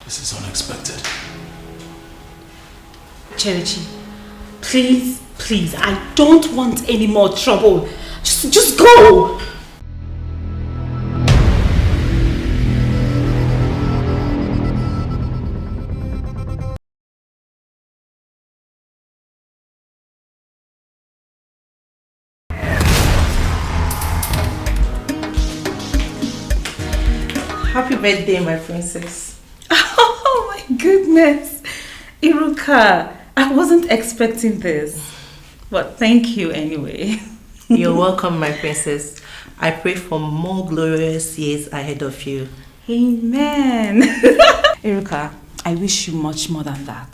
This is unexpected. Cherichi, please, please, I don't want any more trouble. Just go! Happy birthday, my princess. Oh my goodness. Iruka, I wasn't expecting this. But thank you anyway. You're welcome, my princess. I pray for more glorious years ahead of you. Amen. Iruka, I wish you much more than that.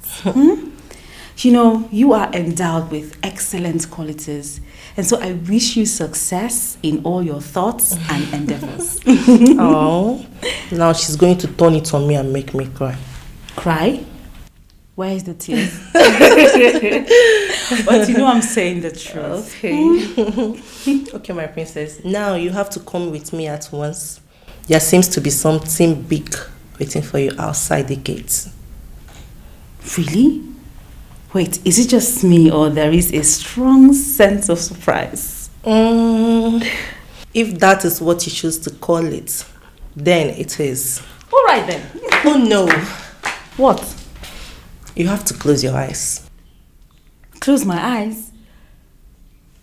You know, you are endowed with excellent qualities. And so I wish you success in all your thoughts and endeavors. Oh, now she's going to turn it on me and make me cry. Cry? Where is the tears? But you know I'm saying the truth. Okay. Okay, my princess. Now you have to come with me at once. There seems to be something big waiting for you outside the gates. Really? Wait, is it just me or there is a strong sense of surprise? If that is what you choose to call it, then it is. All right then. Oh no. What? You have to close your eyes. Close my eyes?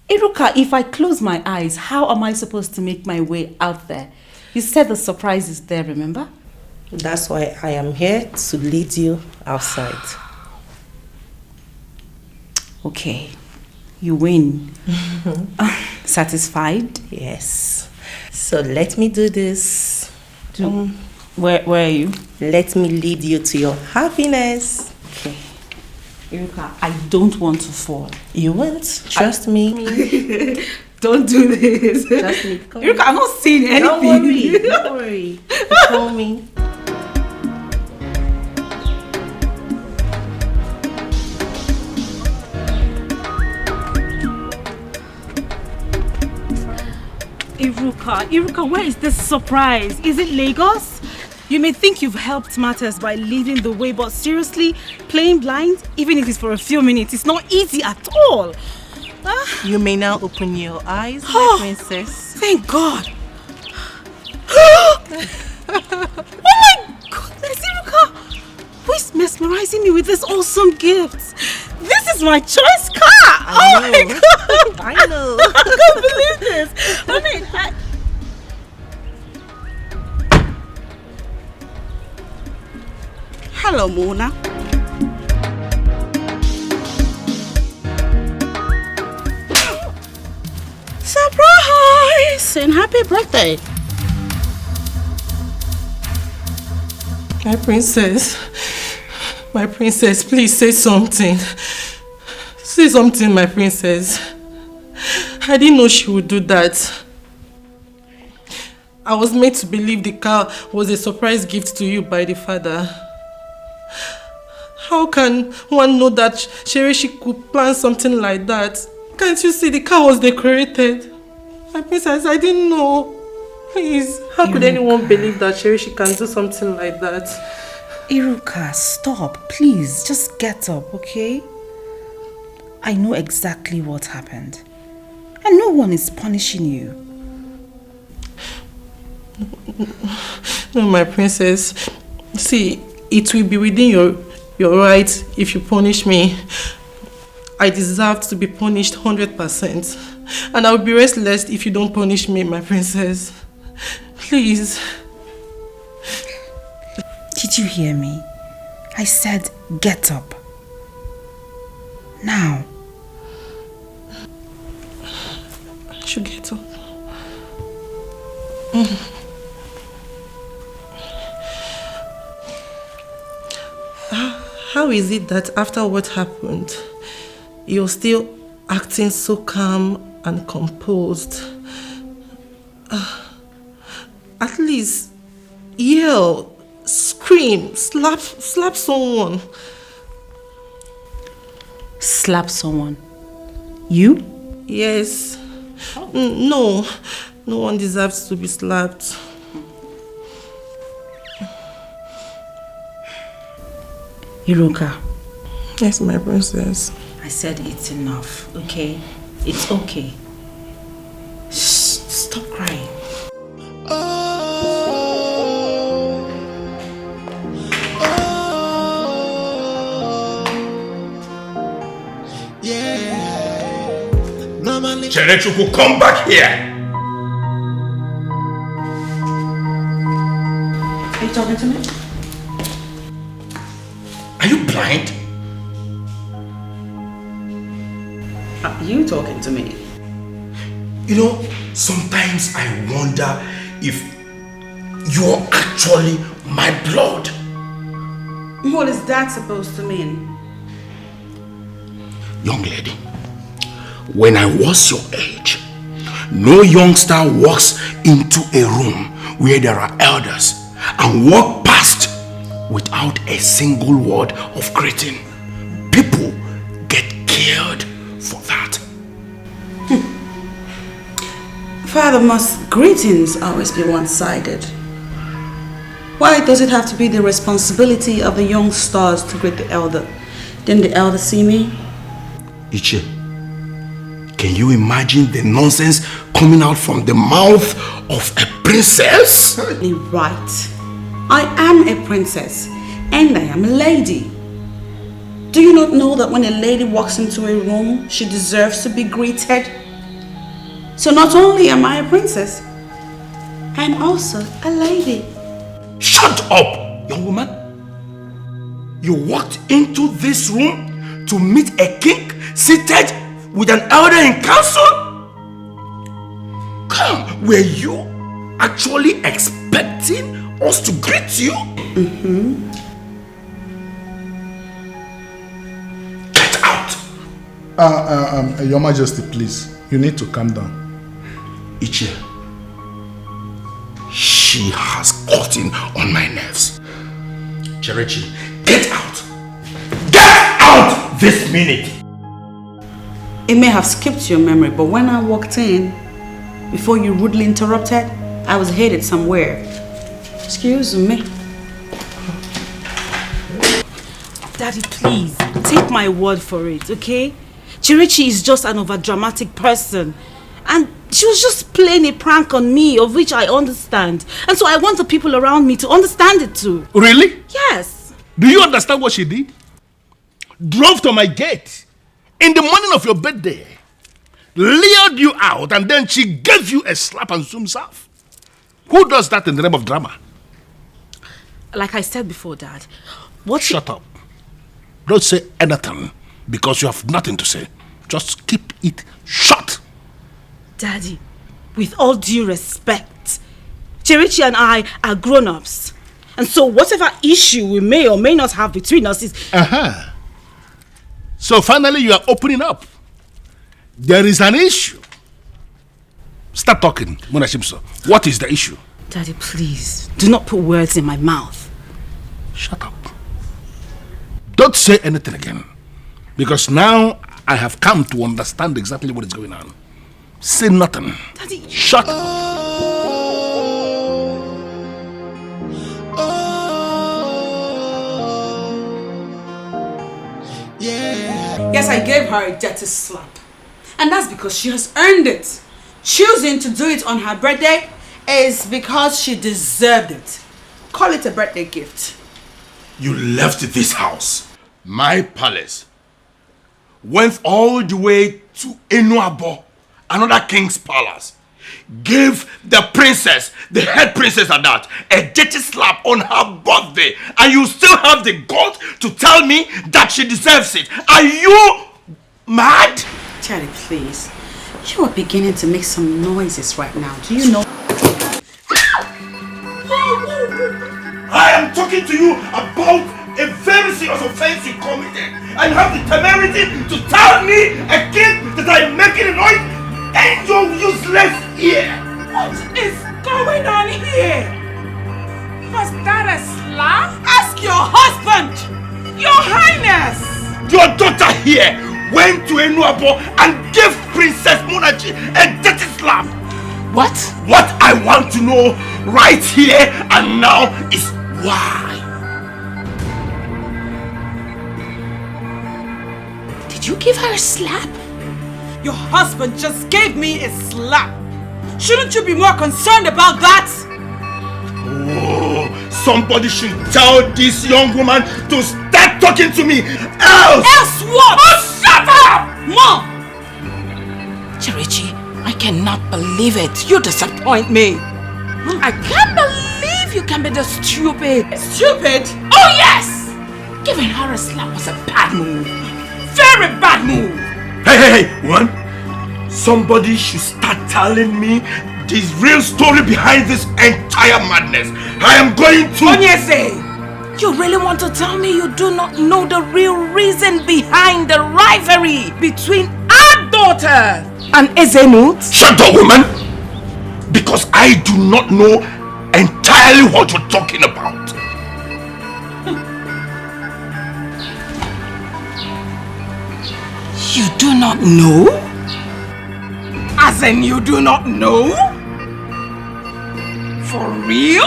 Iruka, if I close my eyes, how am I supposed to make my way out there? You said the surprise is there, remember? That's why I am here to lead you outside. Okay, you win. Satisfied? Yes. So let me do this. Where are you? Let me lead you to your happiness. Okay. Iruka, I don't want to fall. You won't. Trust me. Don't do this. Trust me. Iruka, I'm not saying anything. Don't worry. Don't worry. Call me. Iruka, where is this surprise? Is it Lagos? You may think you've helped matters by leading the way, but seriously, playing blind, even if it's for a few minutes, it's not easy at all. You may now open your eyes, my princess. Thank God. Oh my goodness, Iruka! Who is mesmerizing me with this awesome gift? This is my choice car! Oh my God! I know. I can't believe this. I mean, Hello, Mona. Surprise! And happy birthday. My princess, please say something. Say something, my princess. I didn't know she would do that. I was made to believe the car was a surprise gift to you by the father. How can one know that Cherishi could plan something like that? Can't you see the car was decorated? My princess, I didn't know. Please, how could anyone believe that Cherishi can do something like that? Iruka, stop. Please, just get up, okay? I know exactly what happened. And no one is punishing you. No, my princess. See, it will be within your right if you punish me. I deserve to be punished 100%. And I will be restless if you don't punish me, my princess. Please. Did you hear me? I said get up. Now. I should get up. How is it that after what happened, you're still acting so calm and composed? At least yell, scream, slap someone. Slap someone? You? Yes. No one deserves to be slapped. Iruka. Yes, my princess. I said it's enough, okay? It's okay. Shh, stop crying. Cherechuku, come back here! Are you talking to me? Are you blind? Are you talking to me? You know, sometimes I wonder if you're actually my blood. What is that supposed to mean? Young lady, when I was your age, no youngster walks into a room where there are elders and walk past without a single word of greeting. People get killed for that. Father, must greetings always be one-sided? Why does it have to be the responsibility of the young stars to greet the elder? Didn't the elder see me? Iche, can you imagine the nonsense coming out from the mouth of a princess? Right. I am a princess and I am a lady. Do you not know that when a lady walks into a room, she deserves to be greeted? So not only am I a princess, I'm also a lady. Shut up, young woman. You walked into this room to meet a king seated with an elder in council? Come, were you actually expecting us to greet you? Get out! Your Majesty, please. You need to calm down. Iche, she has gotten on my nerves. Cherechi, get out! Get out this minute! It may have skipped your memory, but when I walked in, before you rudely interrupted, I was headed somewhere. Excuse me. Daddy, please, take my word for it, okay? Chirechi is just an overdramatic person. And she was just playing a prank on me, of which I understand. And so I want the people around me to understand it too. Really? Yes. Do you understand what she did? Drove to my gate in the morning of your birthday, lured you out, and then she gave you a slap and zoom off. Who does that in the name of drama? Like I said before, Dad, what? Shut up. Don't say anything because you have nothing to say. Just keep it shut. Daddy, with all due respect, Chirechi and I are grown-ups. And so whatever issue we may or may not have between us is... So finally you are opening up. There is an issue. Start talking, Munashimso. What is the issue? Daddy, please, do not put words in my mouth. Shut up. Don't say anything again. Because now I have come to understand exactly what is going on. Say nothing. Daddy. Shut up. Yes, I gave her a dirty slap. And that's because she has earned it. Choosing to do it on her birthday is because she deserved it. Call it a birthday gift. You left this house, my palace, went all the way to Enuabo, another king's palace, gave the princess, the head princess at that, a dirty slap on her birthday, and you still have the guts to tell me that she deserves it. Are you mad? Charlie, please. You are beginning to make some noises right now. Do you know? I am talking to you about a very serious offense you committed, and you have the temerity to tell me again that I am making a noise in your useless ear. What is going on here? Was that a slap? Ask your husband! Your Highness! Your daughter here went to Enuabo and gave Princess Munachi a dirty slap. What? What I want to know right here and now is why. Did you give her a slap? Your husband just gave me a slap. Shouldn't you be more concerned about that? Oh, somebody should tell this young woman to start talking to me. Else what? Oh, shut up! Mom! Chirechi, I cannot believe it. You disappoint me. I can't believe you can be this stupid. Stupid? Oh yes! Giving her a slap was a bad move. Very bad move. Hey, woman. Somebody should start telling me the real story behind this entire madness. I am going to... Onyeze! You really want to tell me you do not know the real reason behind the rivalry between our daughter and Ezenut? Shut up, woman! Because I do not know entirely what you're talking about. You do not know? As in you do not know? For real?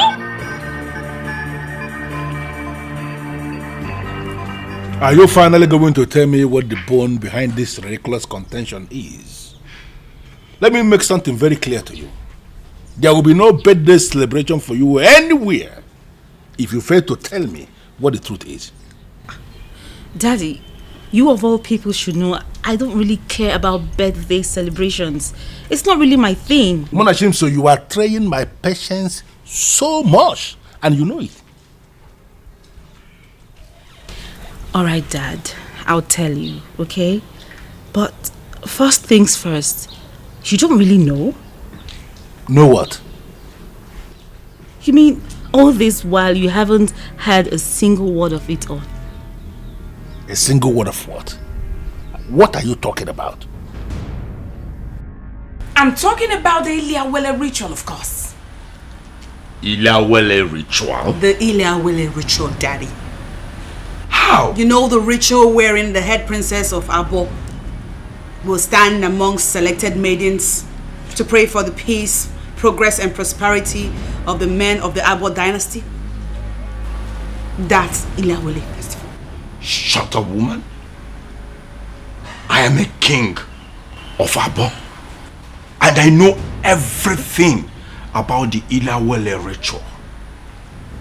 Are you finally going to tell me what the bone behind this ridiculous contention is? Let me make something very clear to you. There will be no birthday celebration for you anywhere if you fail to tell me what the truth is. Daddy, you of all people should know I don't really care about birthday celebrations. It's not really my thing. Monashim, so you are trying my patience so much, and you know it. Alright, Dad. I'll tell you, okay? But first things first, you don't really know? Know what? You mean all this while you haven't heard a single word of it all? A single word of what? What are you talking about? I'm talking about the Iliawele ritual, of course. Iliawele ritual? The Iliawele ritual, Daddy. How? You know the ritual wherein the head princess of Abo will stand amongst selected maidens to pray for the peace, progress and prosperity of the men of the Abo dynasty? That's Iliawele festival. Shut up, woman. I am a king of Abo, and I know everything about the Iliawele ritual.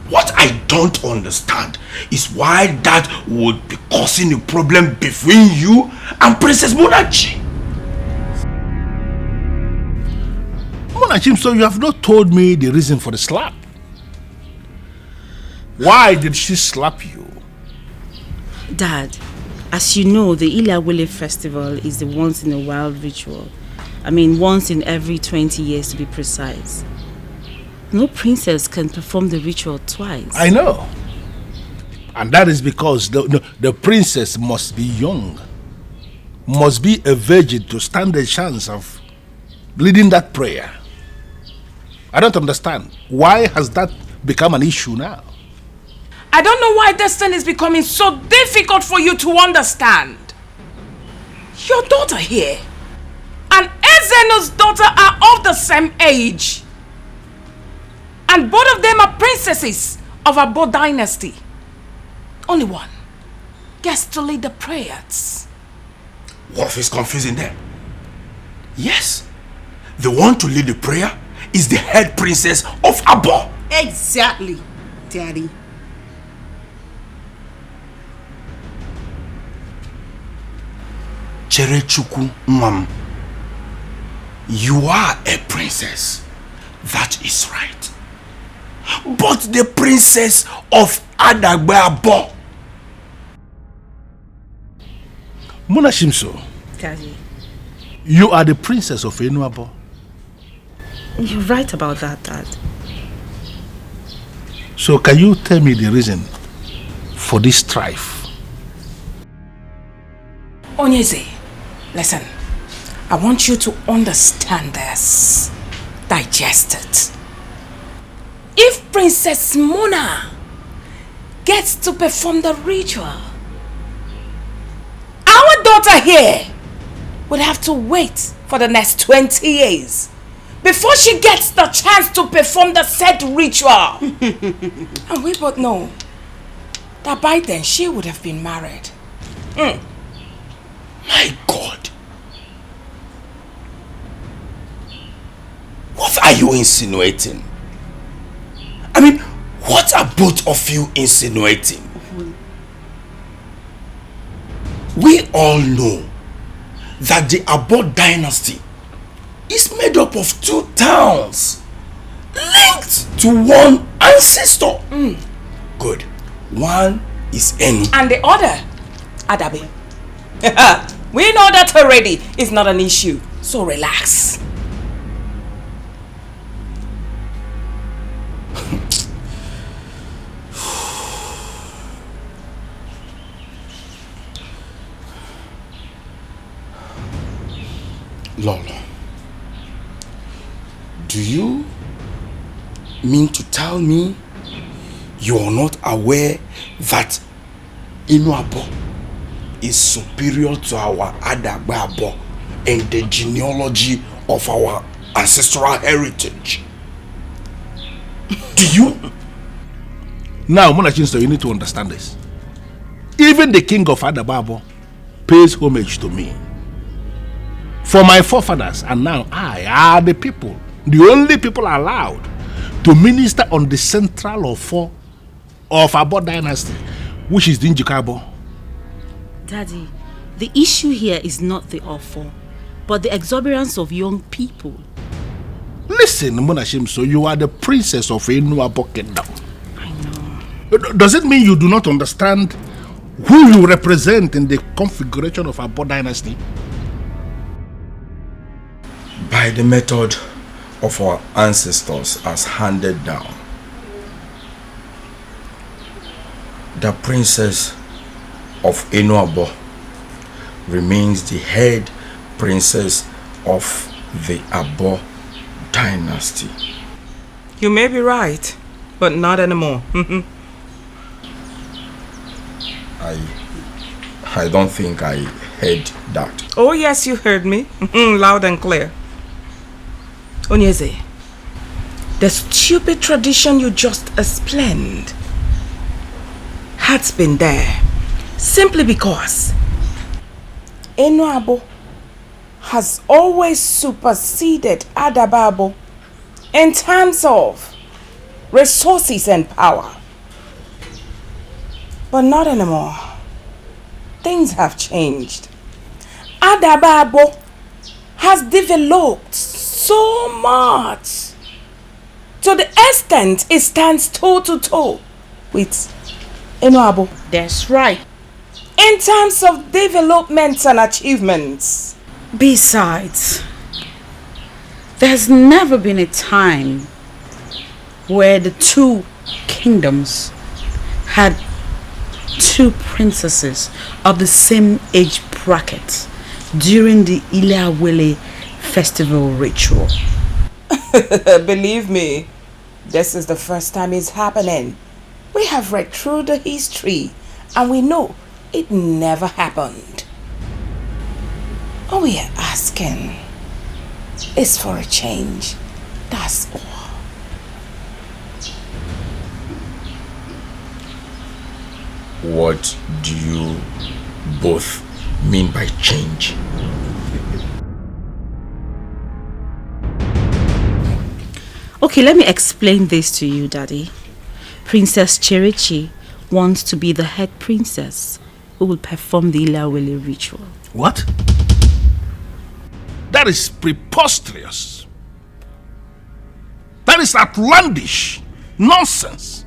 What I don't understand is why that would be causing a problem between you and Princess Monachi. Monachim, so you have not told me the reason for the slap. Why did she slap you? Dad, as you know, the Iliawele festival is the once-in-a-while ritual. I mean, once in every 20 years to be precise. No princess can perform the ritual twice. I know. And that is because the princess must be young. Must be a virgin to stand a chance of leading that prayer. I don't understand. Why has that become an issue now? I don't know why this thing is becoming so difficult for you to understand. Your daughter here and Ezenut's daughter are of the same age. And both of them are princesses of Abo dynasty. Only one gets to lead the prayers. What is confusing there? Yes, the one to lead the prayer is the head princess of Abo. Exactly, Daddy. Cherechuku Mwam, you are a princess. That is right. But the princess of Adagbe Abo. Monashimso, Daddy, you are the princess of Enuabo. you're right about that, Dad. So can you tell me the reason for this strife? Onyeze, listen. I want you to understand this. Digest it. If Princess Mona gets to perform the ritual, our daughter here would have to wait for the next 20 years before she gets the chance to perform the said ritual. And we both know that by then she would have been married. My God. What are you insinuating? I mean, what are both of you insinuating? We all know that the Abo dynasty is made up of 2 towns linked to one ancestor. Good. One is Enu. And the other, Adabe. We know that already. It's not an issue. So relax. Lolo, do you mean to tell me you are not aware that Inuabo is superior to our Adababo in the genealogy of our ancestral heritage? Do you? Now, Monachinsto, you need to understand this. Even the king of Adababo pays homage to me. For my forefathers, and now I are the people, the only people allowed to minister on the central Ofo of Abo dynasty, which is the Njikabo. Daddy, the issue here is not the Ofo, but the exuberance of young people. Listen, Monashim, so you are the princess of Enuabo Kingdom. I know. Does it mean you do not understand who you represent in the configuration of Abo dynasty? By the method of our ancestors as handed down, the princess of Enuabo remains the head princess of the Abo dynasty. You may be right, but not anymore. I don't think I heard that. Oh yes, you heard me. Loud and clear. Onyeze, the stupid tradition you just explained has been there simply because Enuabo has always superseded Adababo in terms of resources and power. But not anymore. Things have changed. Adababo has developed so much to the extent it stands toe to toe with Enuabo. That's right. In terms of developments and achievements. Besides, there's never been a time where the 2 kingdoms had 2 princesses of the same age bracket during the Iliawele festival ritual. Believe me, this is the first time it's happening. We have read through the history and we know it never happened. All we are asking is for a change. That's all. What do you both mean by change? Okay, let me explain this to you, Daddy. Princess Cherichi wants to be the head princess who will perform the Iliawele ritual. What? That is preposterous. That is outlandish nonsense.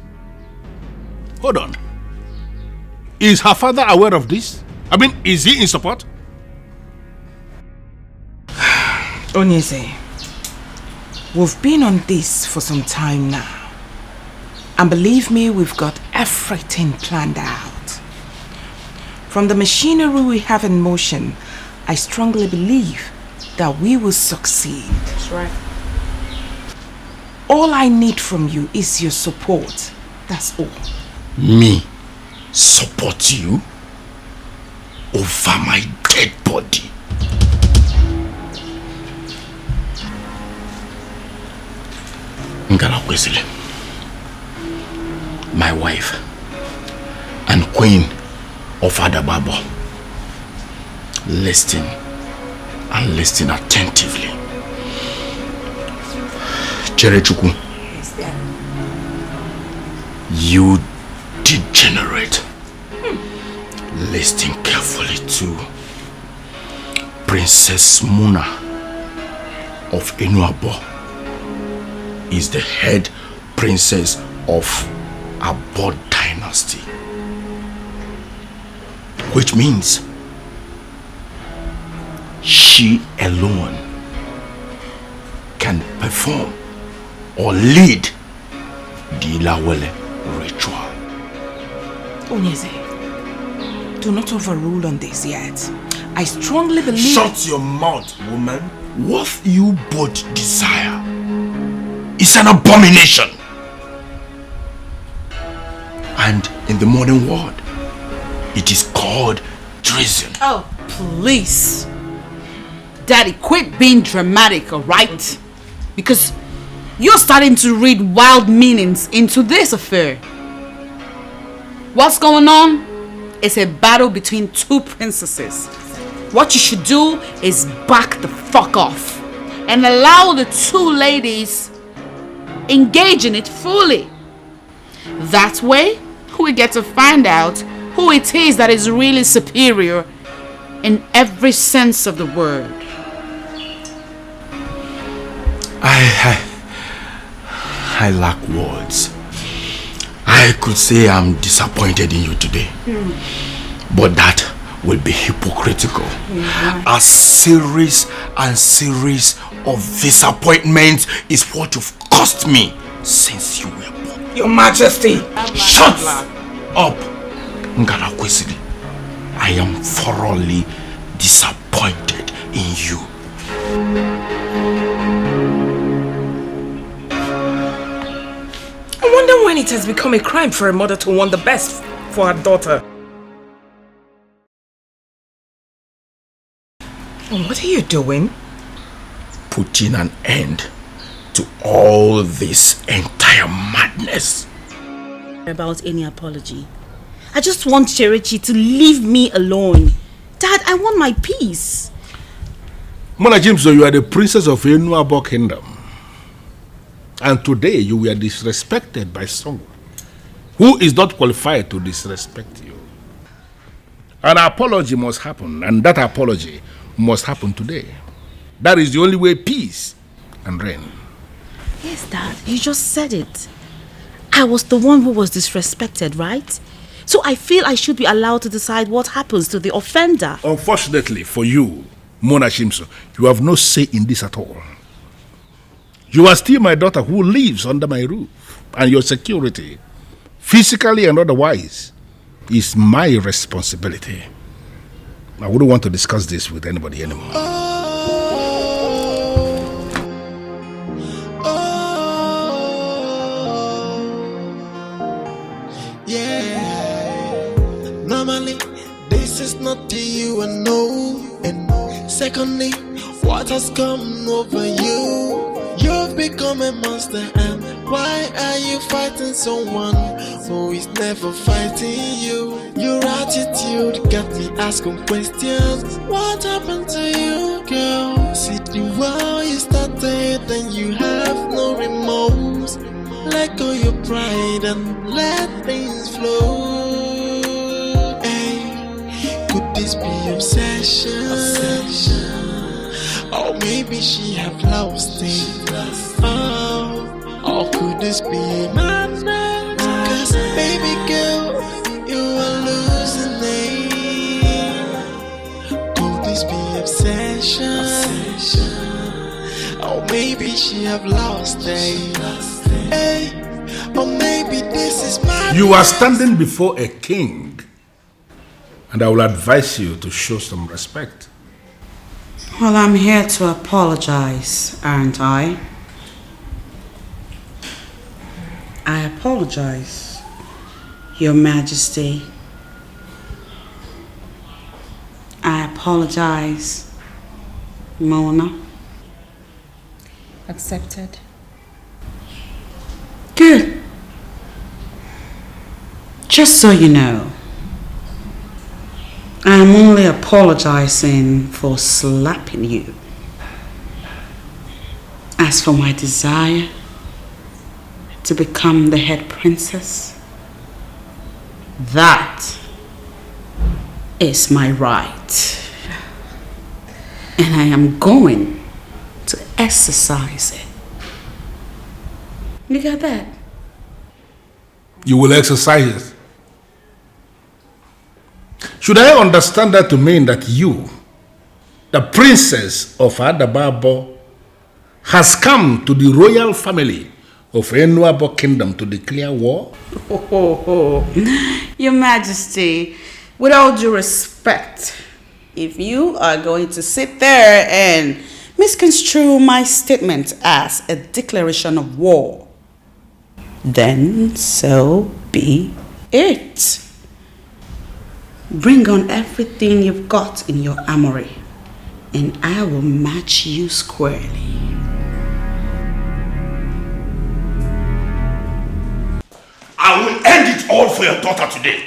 Hold on. Is her father aware of this? I mean, is he in support? Onyeze, we've been on this for some time now. And believe me, we've got everything planned out. From the machinery we have in motion, I strongly believe that we will succeed. That's right. All I need from you is your support. That's all. Me support you over my dead body? Ngala Kwesile, my wife and queen of Adababo, listen and listen attentively. Cherechukwu, you degenerate. Listen carefully to Princess Muna of Enuabo is the head princess of Abo dynasty, which means she alone can perform or lead the Ilawele ritual. Onyeze, do not overrule on this yet. I strongly believe... Shut your mouth, woman. What you both desire is an abomination. And in the modern world, it is called treason. Oh, please. Daddy, quit being dramatic, alright? Because you're starting to read wild meanings into this affair. What's going on? It's a battle between two princesses. What you should do is back the fuck off and allow the two ladies engage in it fully. That way, we get to find out who it is that is really superior in every sense of the word. I lack words. I could say I'm disappointed in you today, but that will be hypocritical. A series and series of disappointments is what you've cost me since you were born. Your Majesty! Shut up, Ngana Kwesili. I am thoroughly disappointed in you. I wonder when it has become a crime for a mother to want the best for her daughter. What are you doing? Putting an end to all this entire madness. About any apology. I just want Cherechi to leave me alone. Dad, I want my peace. Mona Jimso, you are the princess of Enuabo Kingdom. And today you were disrespected by someone who is not qualified to disrespect you. An apology must happen, and that apology must happen today. That is the only way peace can reign. Yes, Dad, you just said it. I was the one who was disrespected, right? So I feel I should be allowed to decide what happens to the offender. Unfortunately for you, Mona Shimso, you have no say in this at all. You are still my daughter who lives under my roof, and your security, physically and otherwise, is my responsibility. I wouldn't want to discuss this with anybody anymore. Normally, this is not to you, I know. And secondly, what has come over you? You've become a monster, and why are you fighting someone who is never fighting you? Your attitude got me asking questions. What happened to you, girl? See the world you started and you have no remorse. Let go your pride and let things flow. Hey, could this be obsession? Or maybe she have lost it. Oh, or could this be madness? Cause baby girl, you are losing it. Could this be obsession? Or maybe she have lost it. Hey, or maybe this is madness. You are standing before a king, and I will advise you to show some respect. Well, I'm here to apologize, aren't I? I apologize, Your Majesty. I apologize, Mona. Accepted. Good. Just so you know, I'm only apologizing for slapping you. As for my desire to become the head princess, that is my right. And I am going to exercise it. You got that? You will exercise it. Should I understand that to mean that you, the princess of Adababo, has come to the royal family of Enuabo Kingdom to declare war? Your Majesty, with all due respect, if you are going to sit there and misconstrue my statement as a declaration of war, then so be it. Bring on everything you've got in your armory, and I will match you squarely. I will end it all for your daughter today.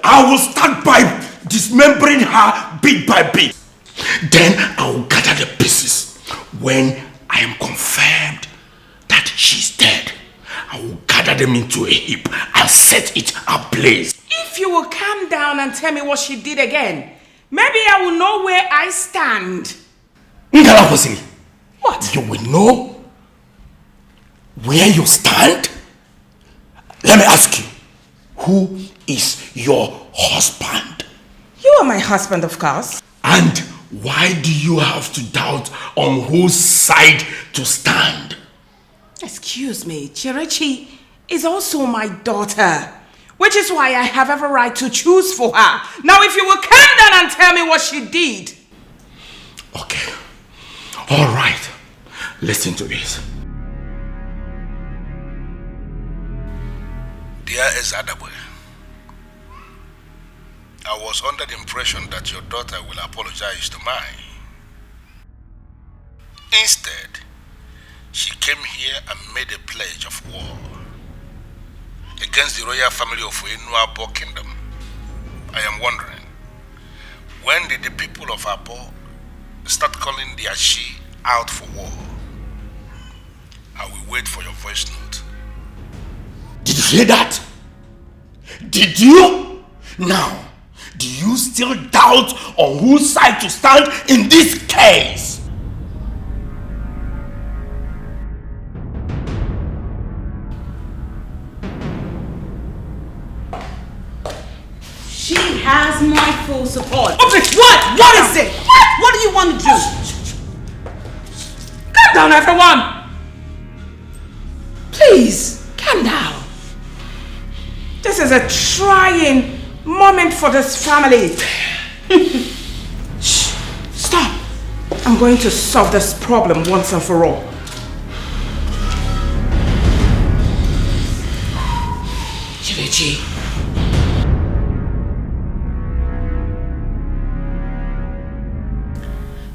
I will start by dismembering her bit by bit. Then I will gather the pieces. When I am confirmed that she's dead, I will gather them into a heap and set it ablaze. If you will calm down and tell me what she did again, maybe I will know where I stand. What? You will know where you stand? Let me ask you, who is your husband? You are my husband, of course. And why do you have to doubt on whose side to stand? Excuse me, Chirechi is also my daughter, which is why I have every right to choose for her. Now, if you will calm down and tell me what she did. Okay. All right. Listen to this. Dear Ezadabwe, I was under the impression that your daughter will apologize to mine. Instead, she came here and made a pledge of war against the royal family of Enuabo Kingdom. I am wondering, when did the people of Abo start calling the Ashi out for war? I will wait for your voice note. Did you hear that? Did you? Now, do you still doubt on whose side to stand in this case? She has my full support. Okay, what? What is it? What do you want to do? Calm down, everyone. Please, calm down. This is a trying moment for this family. Shh, stop. I'm going to solve this problem once and for all. Chirechi.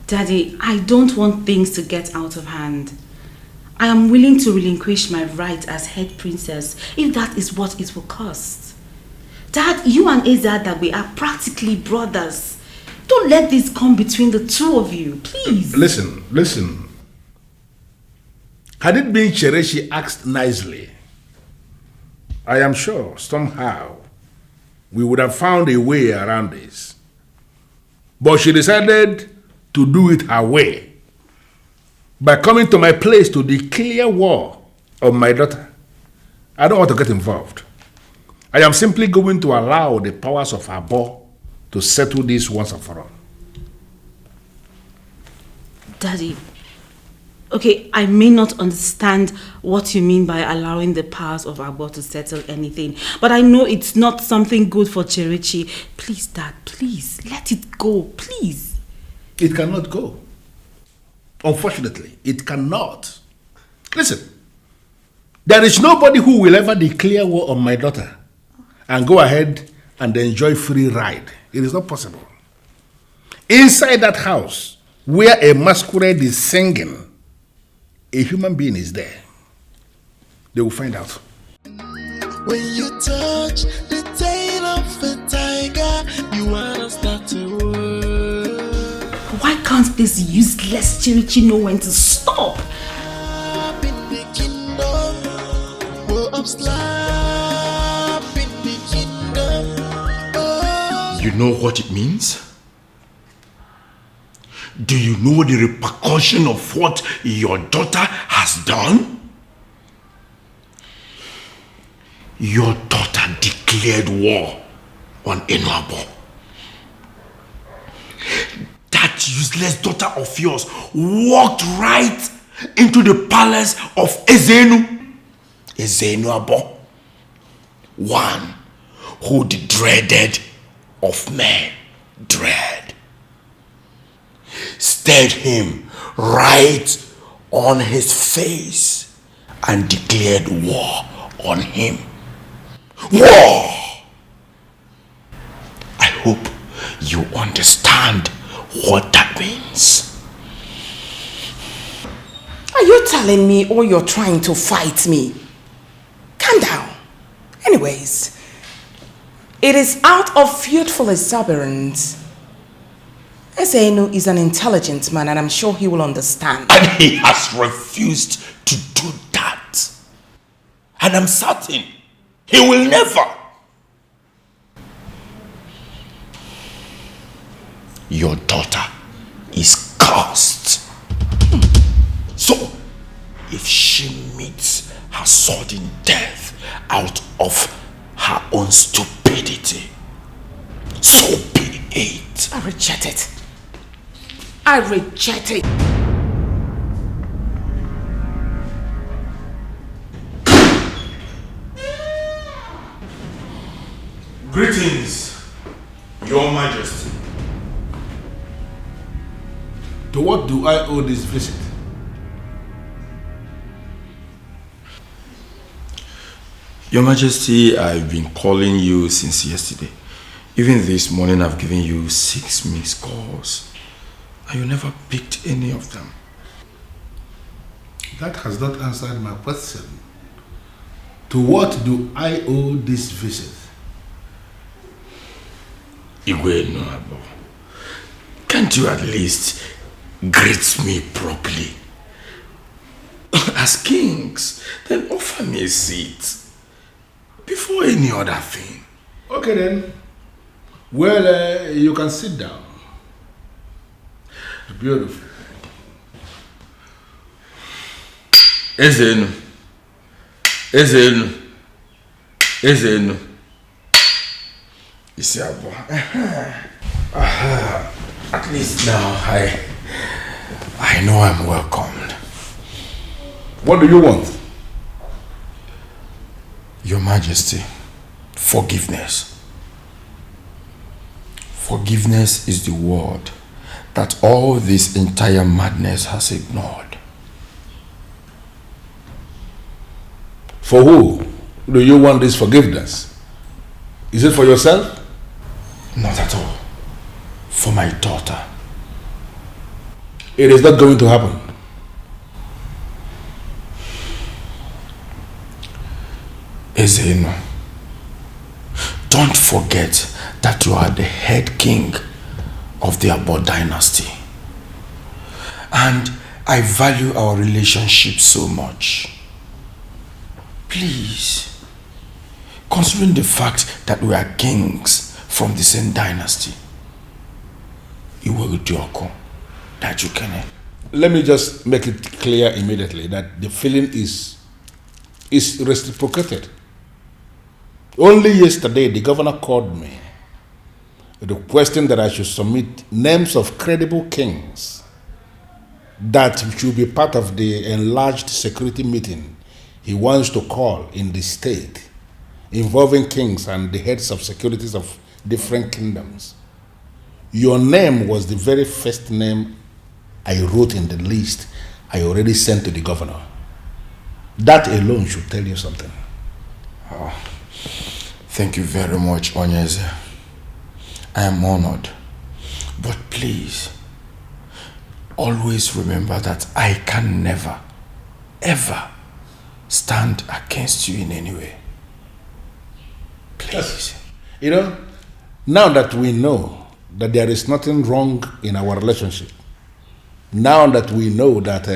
Daddy, I don't want things to get out of hand. I am willing to relinquish my right as head princess if that is what it will cost. Dad, you and Ezadabwe are practically brothers. Don't let this come between the two of you, please. Listen. Had it been Chirechi asked nicely, I am sure somehow we would have found a way around this. But she decided to do it her way by coming to my place to declare war on my daughter. I don't want to get involved. I am simply going to allow the powers of Abo to settle this once and for all. Daddy, okay, I may not understand what you mean by allowing the powers of Abo to settle anything, but I know it's not something good for Chirechi. Please, Dad, please, let it go, please. It cannot go. Unfortunately, it cannot. Listen, there is nobody who will ever declare war on my daughter and go ahead and enjoy free ride. It is not possible. Inside that house, where a masquerade is singing, a human being is there. They will find out. When you touch the tail of a tiger, you understand. want this useless Chirichi know when to stop. You know what it means? Do you know the repercussion of what your daughter has done? Your daughter declared war on Enuabo. That useless daughter of yours walked right into the palace of Ezenuabo, one who the dreaded of men dread, stared him right on his face and declared war on him. War! I hope you understand what that means. Are you telling me or you're trying to fight me? Calm down. Anyways, it is out of youthful exuberance. Ezeno is an intelligent man and I'm sure he will understand. And he has refused to do that. And I'm certain he will never. Your daughter is cursed. So, if she meets her sudden death out of her own stupidity, so be it. I reject it. I reject it. Greetings, Your Majesty. To what do I owe this visit? Your Majesty, I've been calling you since yesterday. Even this morning I've given you 6 missed calls. And you never picked any of them. That has not answered my question. To what do I owe this visit? Igwe Noabo, can't you at least greet me properly? As kings, then offer me a seat before any other thing. Okay then. Well, you can sit down. Beautiful. Ezenu. Isiabo. At least now I know I'm welcomed. What do you want? Your Majesty, forgiveness. Forgiveness is the word that all this entire madness has ignored. For who do you want this forgiveness? Is it for yourself? Not at all. For my daughter. It is not going to happen. Ezeno, don't forget that you are the head king of the Abo dynasty. And I value our relationship so much. Please, considering the fact that we are kings from the same dynasty, that you can. Let me just make it clear immediately that the feeling is reciprocated. Only yesterday, the governor called me requesting that I should submit names of credible kings that should be part of the enlarged security meeting he wants to call in the state, involving kings and the heads of securities of different kingdoms. Your name was the very first name I wrote in the list I already sent to the governor. That alone should tell you something. Oh, thank you very much, Onyeze. I am honored. But please, always remember that I can never, ever stand against you in any way. Please. Yes. You know, now that we know that there is nothing wrong in our relationship, Now that we know that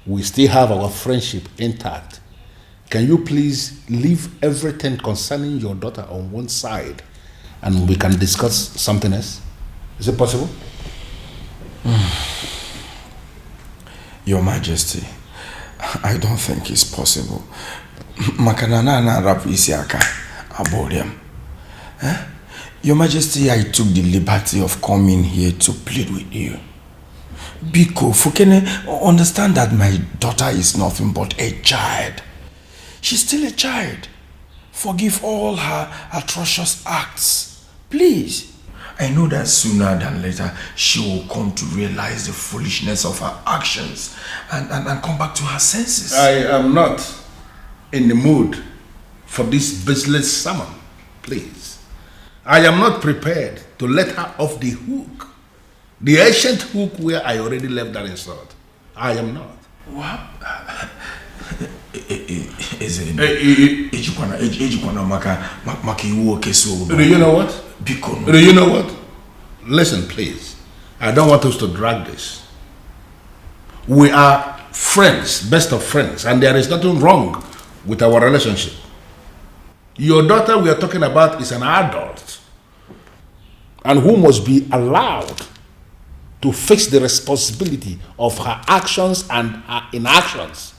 we still have our friendship intact, can you please leave everything concerning your daughter on one side and we can discuss something else? Is it possible? Your Majesty, I don't think it's possible. Makanana na rap isiaka abolium. Your Majesty, I took the liberty of coming here to plead with you. Biko, Fukene, understand that my daughter is nothing but a child. She's still a child. Forgive all her atrocious acts. Please. I know that sooner than later she will come to realize the foolishness of her actions and come back to her senses. I am not in the mood for this baseless sermon, please. I am not prepared to let her off the hook. The ancient hook where I already left that insult. I am not. What? Do you know what? Do you know what? Listen, please. I don't want us to drag this. We are friends, best of friends, and there is nothing wrong with our relationship. Your daughter we are talking about is an adult and who must be allowed to face the responsibility of her actions and her inactions.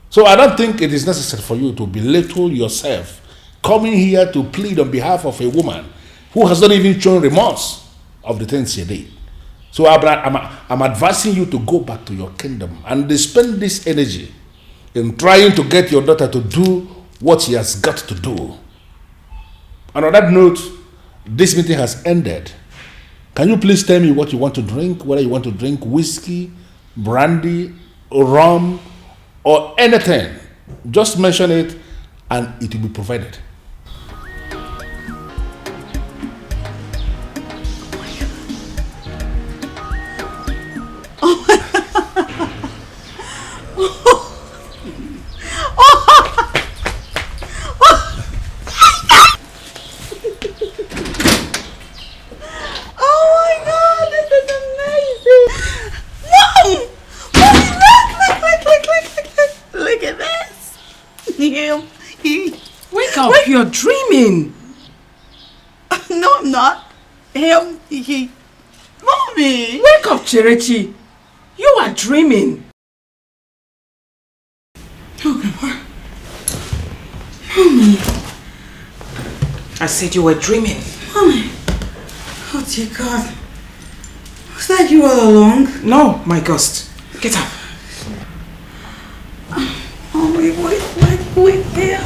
So I don't think it is necessary for you to belittle yourself coming here to plead on behalf of a woman who has not even shown remorse of the things she did. So I'm advising you to go back to your kingdom and spend this energy in trying to get your daughter to do what she has got to do. And on that note, this meeting has ended. Can you please tell me what you want to drink? Whether you want to drink whiskey, brandy, rum, or anything. Just mention it and it will be provided. You're dreaming. No, I'm not. Mommy. Wake up, Cherechi. You are dreaming. Okafor. Mommy. I said you were dreaming. Mommy. Oh dear God. Was that you all along? No, my ghost. Get up. Mommy, wait there.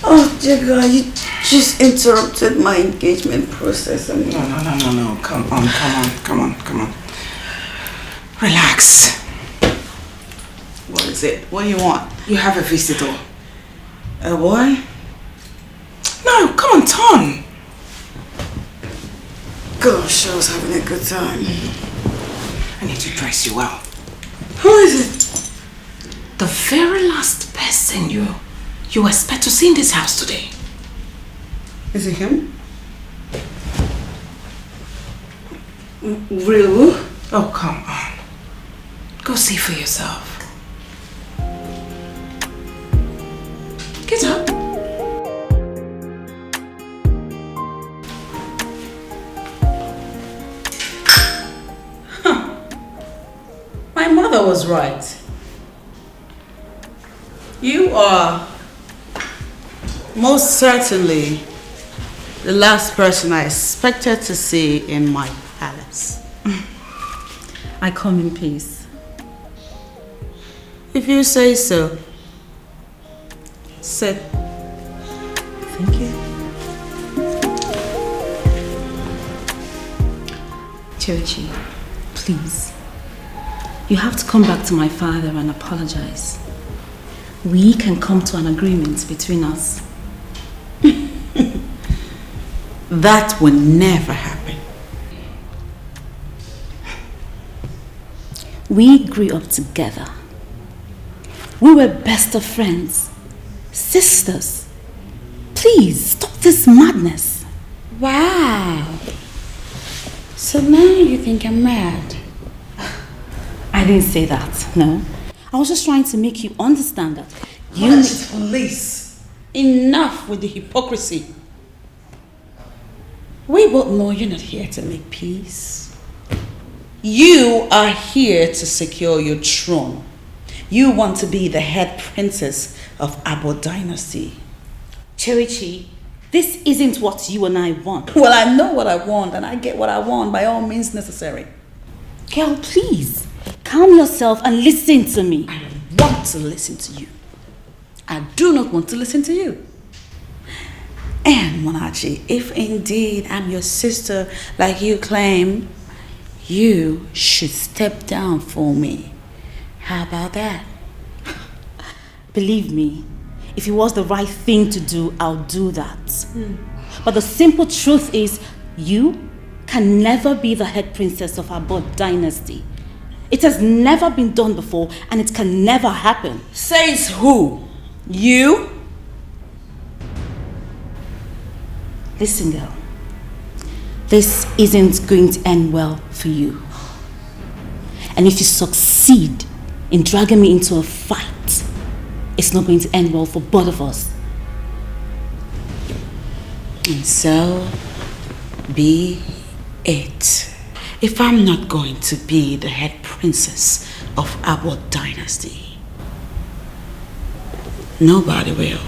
Oh dear God, you just interrupted my engagement process. No. Come on. Relax. What is it? What do you want? You have a visitor. A boy? No, come on, Ton. Gosh, I was having a good time. I need to dress you well. Who is it? The very last person you expect to see in this house today. Is it him? Really? Oh, come on. Go see for yourself. Get up. My mother was right. You are most certainly the last person I expected to see in my palace. I come in peace. If you say so. Sit. Thank you. Chichi, please. You have to come back to my father and apologize. We can come to an agreement between us. That will never happen. We grew up together. We were best of friends, sisters. Please, stop this madness. Wow. So now you think I'm mad? I didn't say that, no. I was just trying to make you understand that you... Police, enough with the hypocrisy. We both know you're not here to make peace. You are here to secure your throne. You want to be the head princess of Abo dynasty. Cherichi, this isn't what you and I want. Well, I know what I want and I get what I want by all means necessary. Girl, please, calm yourself and listen to me. I want to listen to you. I do not want to listen to you. And Monachi, if indeed I'm your sister like you claim, you should step down for me. How about that? Believe me, if it was the right thing to do, I'll do that. But the simple truth is, you can never be the head princess of Abo dynasty. It has never been done before and it can never happen. Says who? You? Listen, girl. This isn't going to end well for you. And if you succeed in dragging me into a fight, it's not going to end well for both of us. And so be it. If I'm not going to be the head princess of Abo dynasty, nobody will.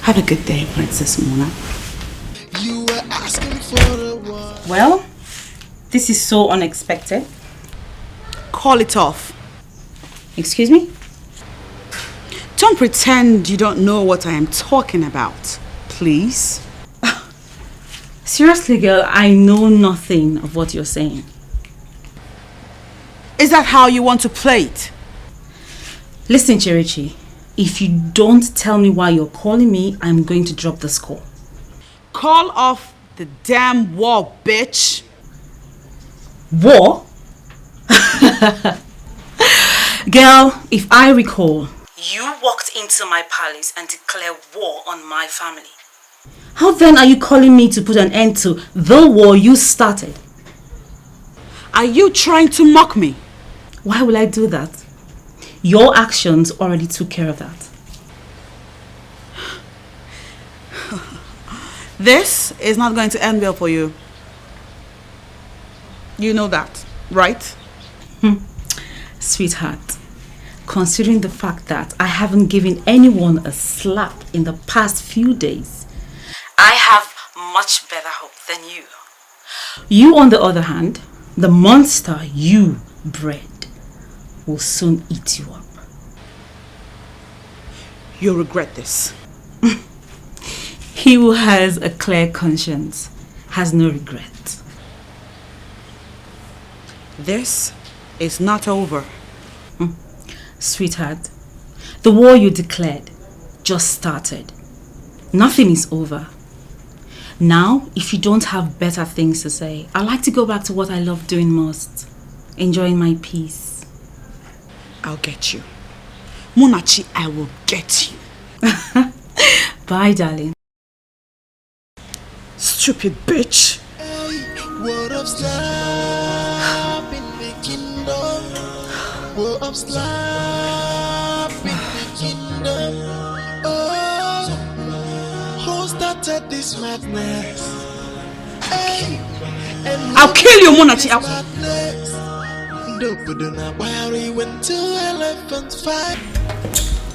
Have a good day, Princess Mona. You were asking for a while. Well, this is so unexpected. Call it off. Excuse me? Don't pretend you don't know what I am talking about, please. Seriously, girl, I know nothing of what you're saying. Is that how you want to play it? Listen, Cherichi, if you don't tell me why you're calling me, I'm going to drop this call. Call off the damn war, bitch. War? Girl, if I recall, you walked into my palace and declared war on my family. How then are you calling me to put an end to the war you started? Are you trying to mock me? Why will I do that? Your actions already took care of that. This is not going to end well for you. You know that, right? Sweetheart, considering the fact that I haven't given anyone a slap in the past few days, I have much better hope than you. You, on the other hand, the monster you bred, will soon eat you up. You'll regret this. He who has a clear conscience has no regret. This is not over. Sweetheart, the war you declared just started. Nothing is over. Now, if you don't have better things to say, I'd like to go back to what I love doing most. Enjoying my peace. I'll get you. Munachi, I will get you. Bye, darling. Stupid bitch. Word of slap in the kingdom. Word of slap in the kingdom. Oh, who started this madness? Hey, I'll kill you, Munachi. Why we went to elephant fight?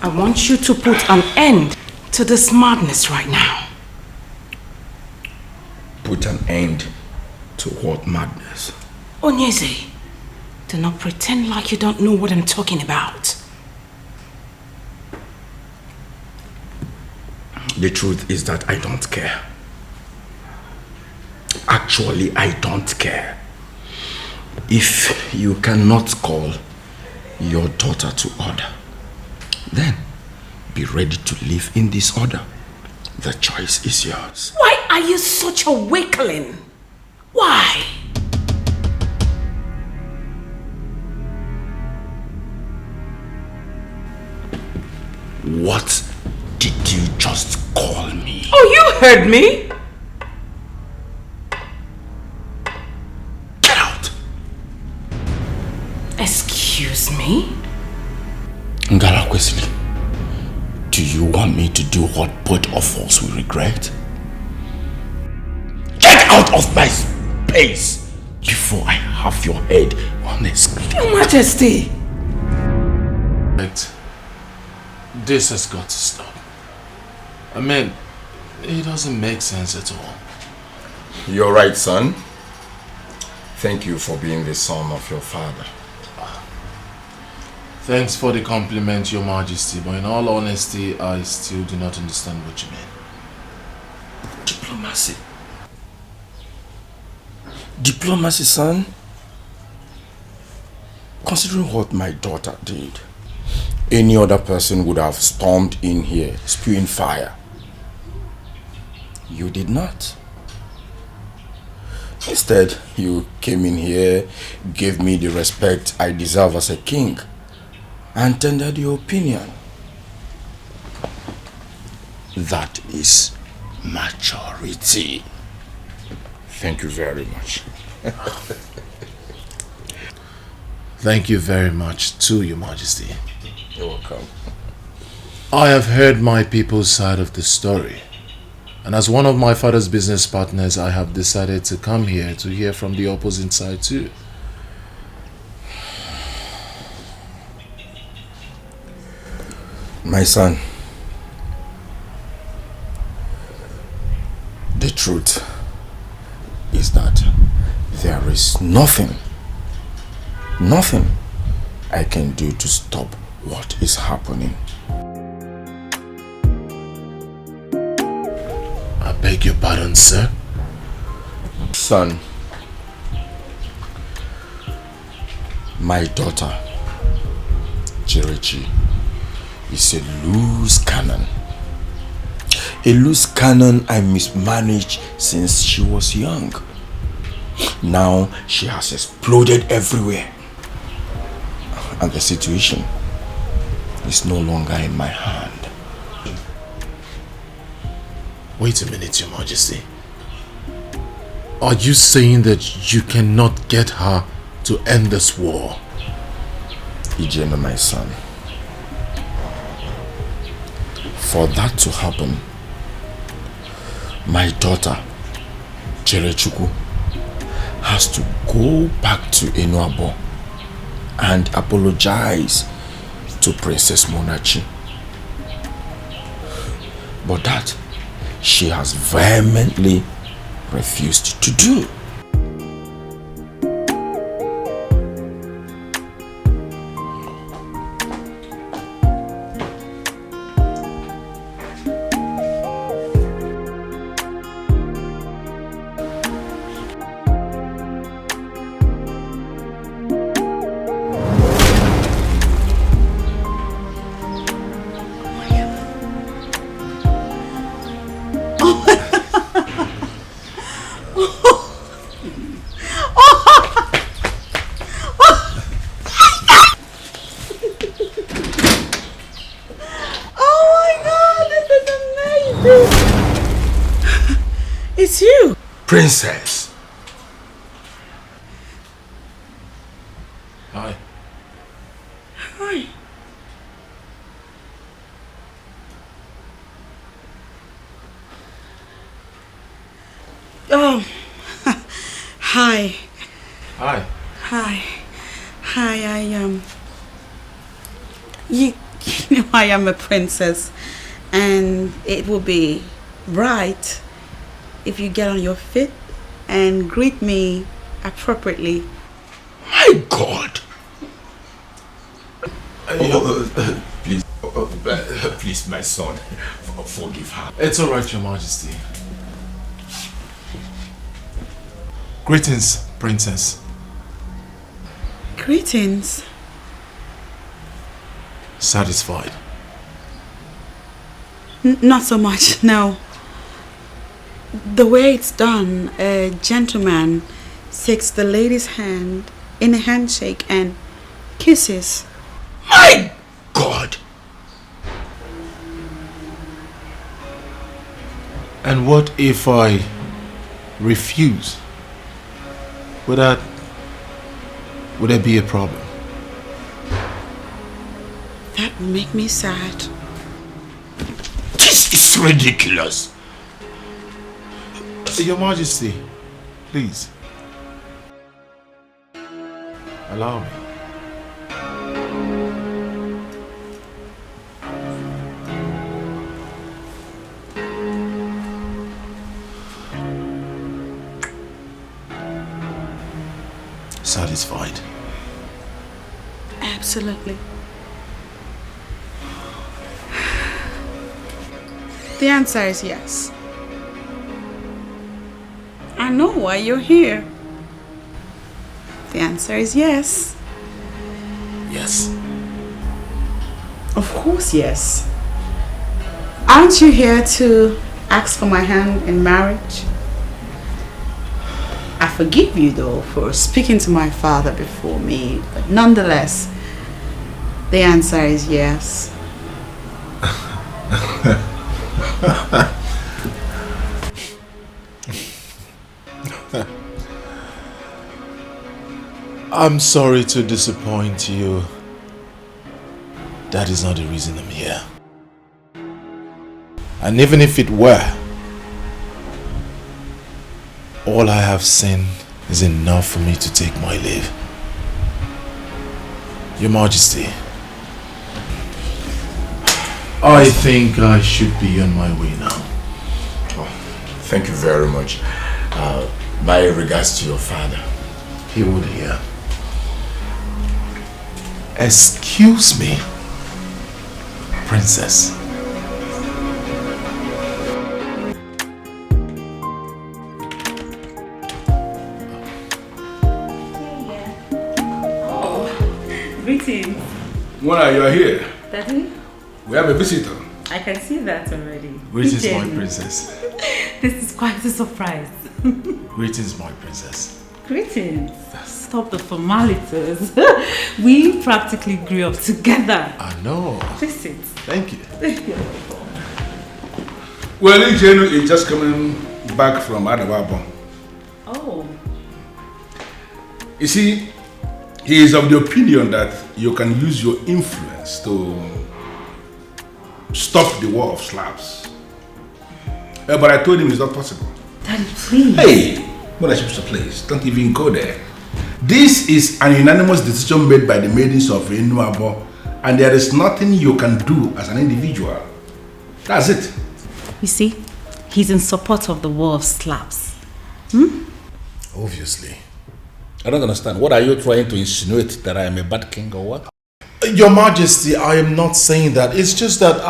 I want you to put an end to this madness right now. Put an end to what madness? Onyeze, do not pretend like you don't know what I'm talking about. The truth is that I don't care. Actually, I don't care. If you cannot call your daughter to order, then be ready to live in disorder. The choice is yours. Why are you such a weakling? Why? What did you just call me? Oh, you heard me. Get out! It's me? Ngala Kwesili, do you want me to do what both of us will regret? Get out of my space before I have your head on a screen. Your Majesty! This has got to stop. I mean, it doesn't make sense at all. You're right, son. Thank you for being the son of your father. Thanks for the compliment, Your Majesty, but in all honesty, I still do not understand what you mean. Diplomacy. Diplomacy, son? Considering what my daughter did, any other person would have stormed in here, spewing fire. You did not. Instead, you came in here, gave me the respect I deserve as a king, and tendered your opinion. That is maturity. Thank you very much. Thank you very much too, Your Majesty. You're welcome. I have heard my people's side of the story. And as one of my father's business partners, I have decided to come here to hear from the opposite side too. My son, the truth is that there is nothing I can do to stop what is happening. I beg your pardon, sir. Son, my daughter, Chirechi, is a loose cannon. A loose cannon I mismanaged since she was young. Now she has exploded everywhere. And the situation is no longer in my hand. Wait a minute, Your Majesty. Are you saying that you cannot get her to end this war? Ijena, my son. For that to happen, my daughter, Cherechuku, has to go back to Enuabo and apologize to Princess Monachi. But that she has vehemently refused to do. It's you! Princess! Hi. Hi. Oh. Hi. Hi. Hi. Hi, you know I am a princess, and it will be right if you get on your feet and greet me appropriately. My God! Please, please, my son, forgive her. It's alright, Your Majesty. Greetings, Princess. Greetings. Satisfied? Not so much, no. The way it's done, a gentleman shakes the lady's hand in a handshake and kisses. My God! And what if I refuse? Would there be a problem? That will make me sad. This is ridiculous. Your Majesty, please. Allow me. Satisfied? Absolutely. The answer is yes. I know why you're here. The answer is yes. Yes. Of course, yes. Aren't you here to ask for my hand in marriage? I forgive you though for speaking to my father before me, but nonetheless, the answer is yes. I'm sorry to disappoint you. That is not the reason I'm here. And even if it were, all I have seen is enough for me to take my leave. Your Majesty, I think I should be on my way now. Oh, thank you very much. My regards to your father. He would hear. Excuse me, Princess. Greetings. Mona, you are here. Daddy? We have a visitor. I can see that already. Greetings, my princess. This is quite a surprise. Greetings, my princess. Greetings. Stop the formalities. We practically grew up together. I know. Please sit. Thank you. Well, Jenu is just coming back from Adawabo. Oh. You see, he is of the opinion that you can use your influence to stop the war of slaps. But I told him it's not possible. Daddy, please. Hey, what are you supposed to please? Don't even go there. This is an unanimous decision made by the maidens of Enuabo, and there is nothing you can do as an individual. That's it. You see, he's in support of the war of slaps. Obviously. I don't understand. What are you trying to insinuate, that I am a bad king or what? Your Majesty, I am not saying that. It's just that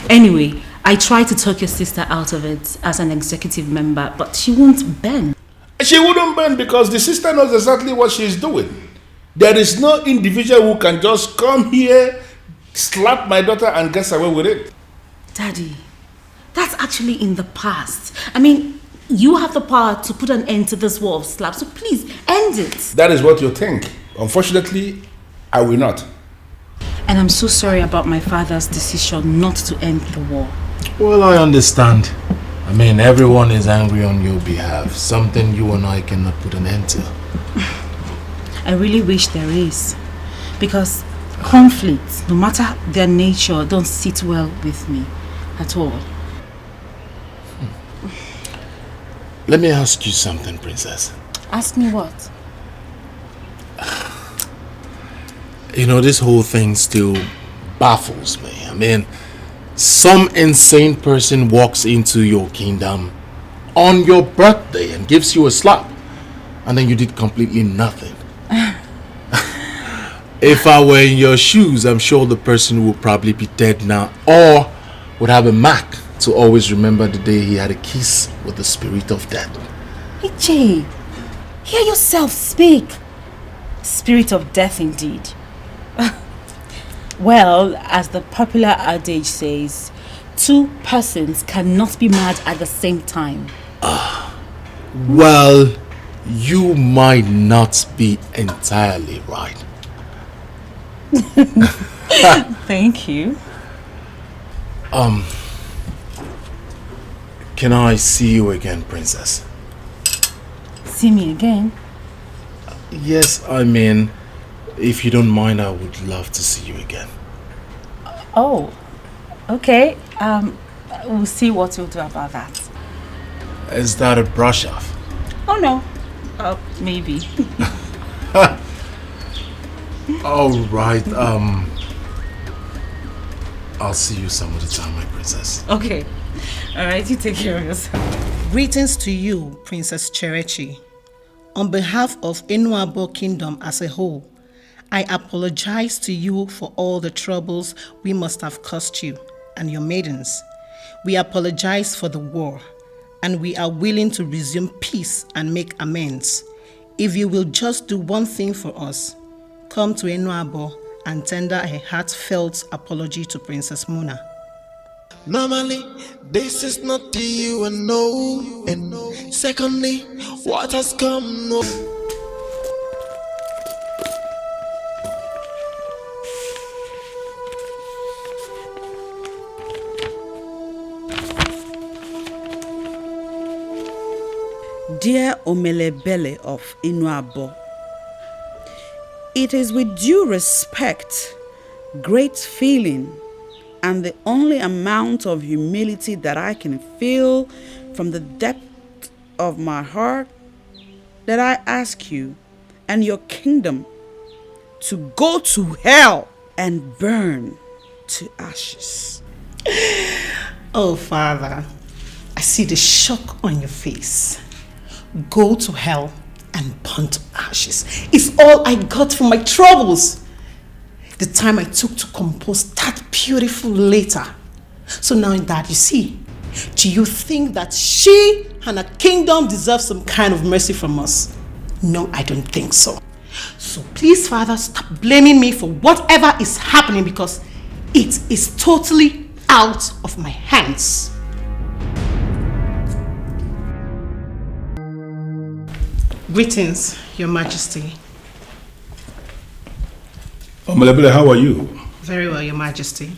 Anyway, I tried to talk your sister out of it as an executive member, but she won't bend. She wouldn't bend because the sister knows exactly what she's doing. There is no individual who can just come here, slap my daughter and get away with it. Daddy, that's actually in the past. I mean, you have the power to put an end to this war of slaps, so please end it. That is what you think. Unfortunately, I will not. And I'm so sorry about my father's decision not to end the war. Well, I understand. I mean, everyone is angry on your behalf. Something you and I cannot put an end to. I really wish there is. Because conflicts, no matter their nature, don't sit well with me at all. Let me ask you something, Princess. Ask me what? You know, this whole thing still baffles me. I mean, some insane person walks into your kingdom on your birthday and gives you a slap, and then you did completely nothing. If I were in your shoes, I'm sure the person would probably be dead now, or would have a mark to always remember the day he had a kiss with the spirit of death. EJ, hear yourself speak. Spirit of death indeed. Well, as the popular adage says, two persons cannot be mad at the same time. Well, you might not be entirely right. Thank you. Can I see you again, Princess? See me again? Yes, I mean, If you don't mind, I would love to see you again. Oh, okay. We'll see what we'll do about that. Is that a brush off? Oh no, maybe. All right. I'll see you some other time, my princess. Okay. All right, you take care of yourself. Greetings to you, Princess Cherechi. On behalf of Enuabo Kingdom as a whole, I apologize to you for all the troubles we must have caused you and your maidens. We apologize for the war, and we are willing to resume peace and make amends. If you will just do one thing for us, come to Enuabo and tender a heartfelt apology to Princess Muna. Normally, this is not to you and no. And secondly, what has come no. Dear Omelebele of Enuabo, it is with due respect, great feeling, and the only amount of humility that I can feel from the depth of my heart that I ask you and your kingdom to go to hell and burn to ashes. Oh, Father, I see the shock on your face. Go to hell and burn to ashes. It's all I got from my troubles. The time I took to compose that beautiful letter. So now that you see, do you think that she and her kingdom deserve some kind of mercy from us? No, I don't think so. So please, Father, stop blaming me for whatever is happening because it is totally out of my hands. Greetings, Your Majesty. Omelebele, how are you? Very well, Your Majesty.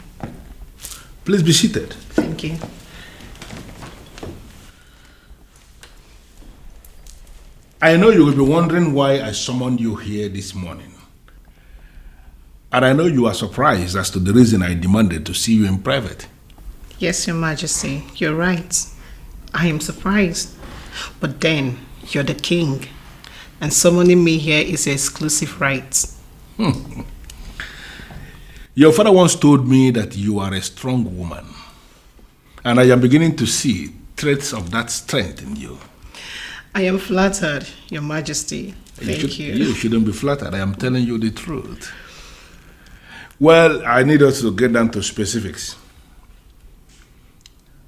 Please be seated. Thank you. I know you will be wondering why I summoned you here this morning. And I know you are surprised as to the reason I demanded to see you in private. Yes, Your Majesty, you're right. I am surprised. But then, you're the king. And summoning me here is your exclusive right. Your father once told me that you are a strong woman. And I am beginning to see traits of that strength in you. I am flattered, Your Majesty. Thank you. You shouldn't be flattered. I am telling you the truth. Well, I need us to get down to specifics.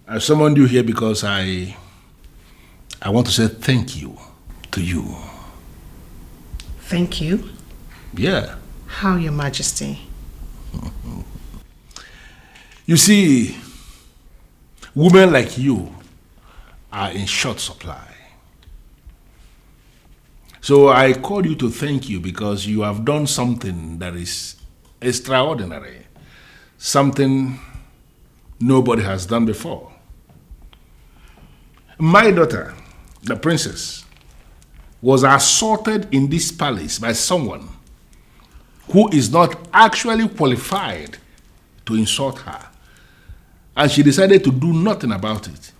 I summoned you here because I want to say thank you to you. Thank you? Yeah. How, Your Majesty? You see, women like you are in short supply. So I called you to thank you because you have done something that is extraordinary. Something nobody has done before. My daughter, the princess, was assaulted in this palace by someone who is not actually qualified to insult her. And she decided to do nothing about it.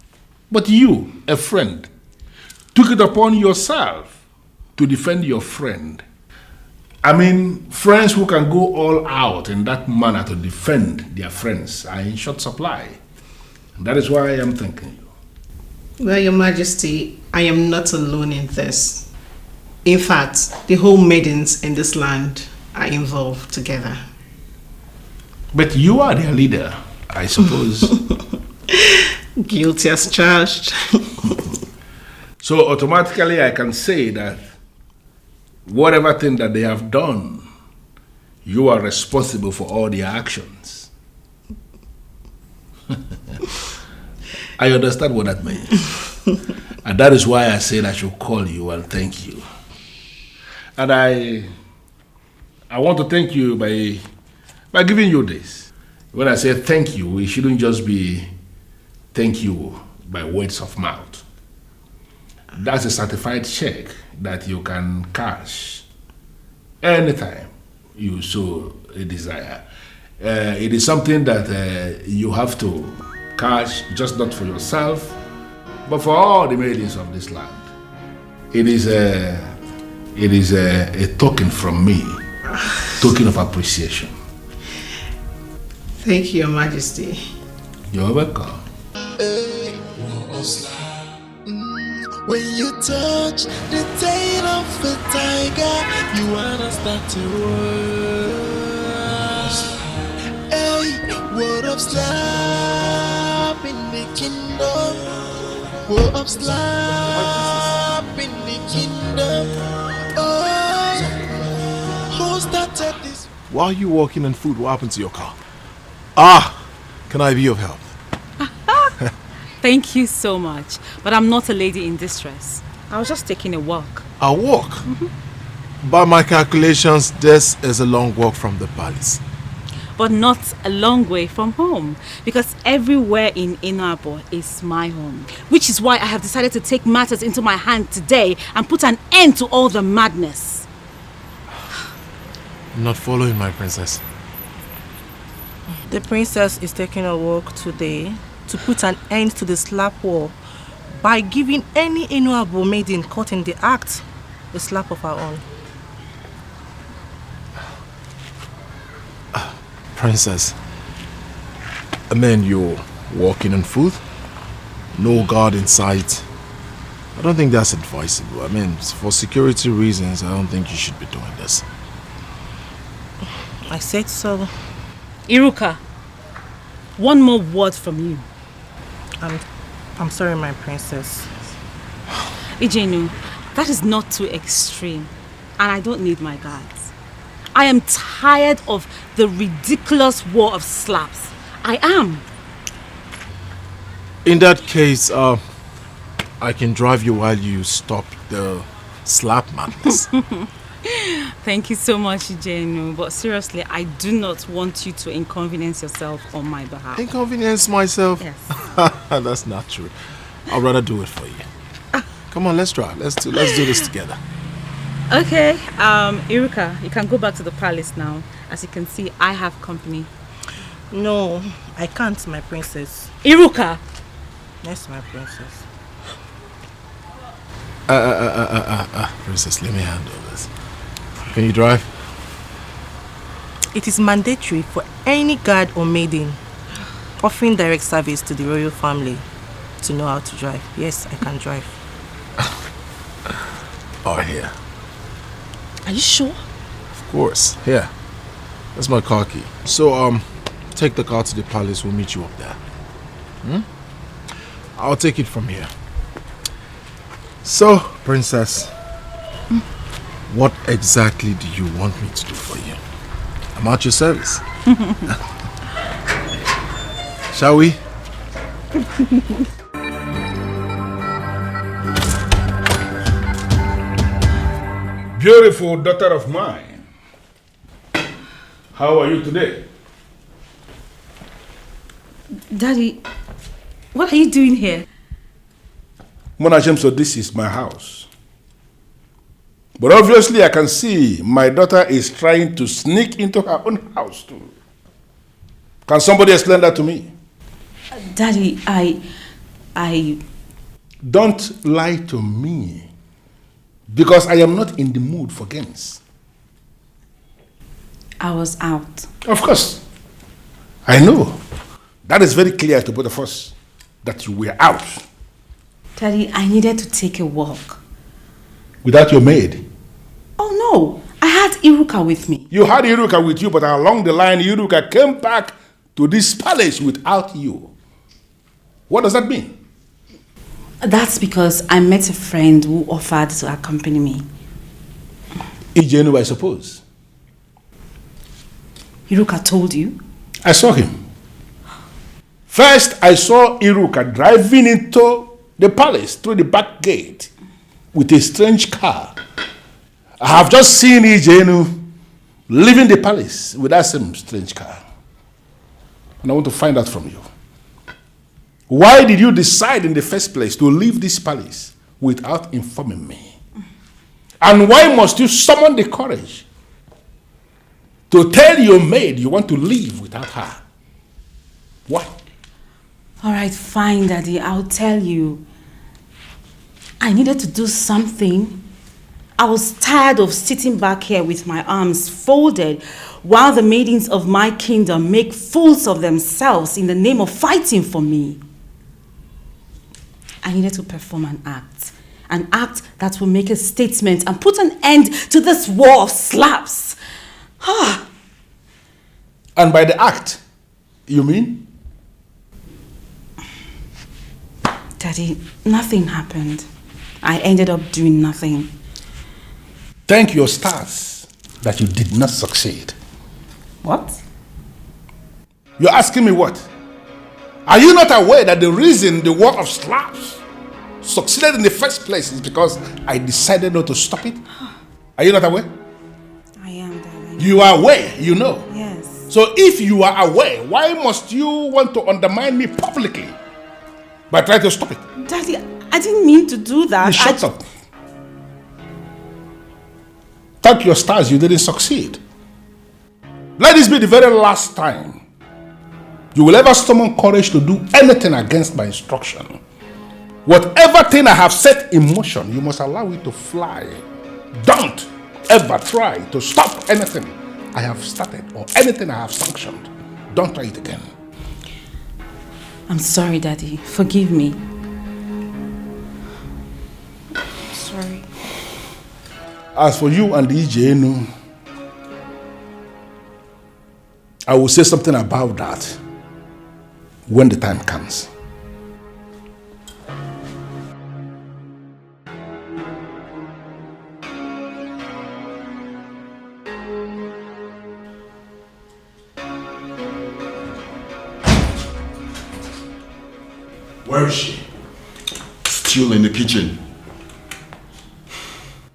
But you, a friend, took it upon yourself to defend your friend. I mean, friends who can go all out in that manner to defend their friends are in short supply. And that is why I am thanking you. Well, Your Majesty, I am not alone in this. In fact, the whole maidens in this land are involved together. But you are their leader, I suppose. Guilty as charged. So automatically I can say that whatever thing that they have done, you are responsible for all their actions. I understand what that means. And that is why I said I should call you and thank you. And I want to thank you by giving you this. When I say thank you, it shouldn't just be thank you by words of mouth. That's a certified check that you can cash anytime you so desire. It is something that you have to catch, just not for yourself, but for all the maidens of this land. It is a token from me, token of appreciation. Thank you, Your Majesty. You're welcome. When you touch the tail of a tiger, you wanna start to work. Hey, word of slap in the kingdom. Word of slap in the kingdom. Oh, who started this? While you walking in food, what happened to your car? Ah, can I be of help? Thank you so much, but I'm not a lady in distress. I was just taking a walk. A walk? By my calculations, this is a long walk from the palace. But not a long way from home, because everywhere in Inabo is my home. Which is why I have decided to take matters into my hand today and put an end to all the madness. I'm not following my princess. The princess is taking a walk today to put an end to the slap war by giving any Inuabo maiden caught in the act a slap of her own. Princess, I mean, you're walking on food, no guard in sight. I don't think that's advisable. I mean, for security reasons, I don't think you should be doing this. I said so. Iruka, one more word from you. I'm sorry, my princess. Ijenu, that is not too extreme, and I don't need my guards. I am tired of the ridiculous war of slaps. I am. In that case, I can drive you while you stop the slap madness. Thank you so much, Ijenu, but seriously, I do not want you to inconvenience yourself on my behalf. Inconvenience myself? Yes. That's not true. I'd rather do it for you. Come on, let's drive. Let's do this together. Okay, Iruka, you can go back to the palace now. As you can see, I have company. No, I can't, my princess. Iruka! Yes, my princess. Princess, let me handle this. Can you drive? It is mandatory for any guard or maiden offering direct service to the royal family to know how to drive. Yes, I can drive. Oh, here. Are you sure? Of course. Here. That's my car key. So, take the car to the palace. We'll meet you up there. I'll take it from here. So, princess, what exactly do you want me to do for you? I'm at your service. Shall we? Beautiful daughter of mine. How are you today? Daddy, what are you doing here? Monachem, so this is my house. But obviously I can see my daughter is trying to sneak into her own house too. Can somebody explain that to me? Daddy, I... Don't lie to me. Because I am not in the mood for games. I was out. Of course. I know. That is very clear to both of us. That you were out. Daddy, I needed to take a walk. Without your maid? Oh no, I had Iruka with me. You had Iruka with you, but along the line, Iruka came back to this palace without you. What does that mean? That's because I met a friend who offered to accompany me. Ijenu, I suppose. Iruka told you? I saw him. First, I saw Iruka driving into the palace through the back gate with a strange car. I have just seen Ijenu leaving the palace with that same strange car. And I want to find out from you. Why did you decide in the first place to leave this palace without informing me? And why must you summon the courage to tell your maid you want to leave without her. What? Alright, fine, Daddy. I'll tell you. I needed to do something. I was tired of sitting back here with my arms folded while the maidens of my kingdom make fools of themselves in the name of fighting for me. I needed to perform an act that will make a statement and put an end to this war of slaps. And by the act, you mean? Daddy, nothing happened. I ended up doing nothing. Thank your stars that you did not succeed. What? You're asking me what? Are you not aware that the reason the war of slaps succeeded in the first place is because I decided not to stop it? Are you not aware? I am, Daddy. You are aware, you know. Yes. So if you are aware, why must you want to undermine me publicly by trying to stop it? Daddy, I didn't mean to do that. Shut up. Thank your stars you didn't succeed. Let this be the very last time you will ever summon courage to do anything against my instruction. Whatever thing I have set in motion, you must allow it to fly. Don't ever try to stop anything I have started or anything I have sanctioned. Don't try it again. I'm sorry, Daddy. Forgive me. Sorry. As for you and the EJNU, I will say something about that when the time comes. Where is she? Still in the kitchen.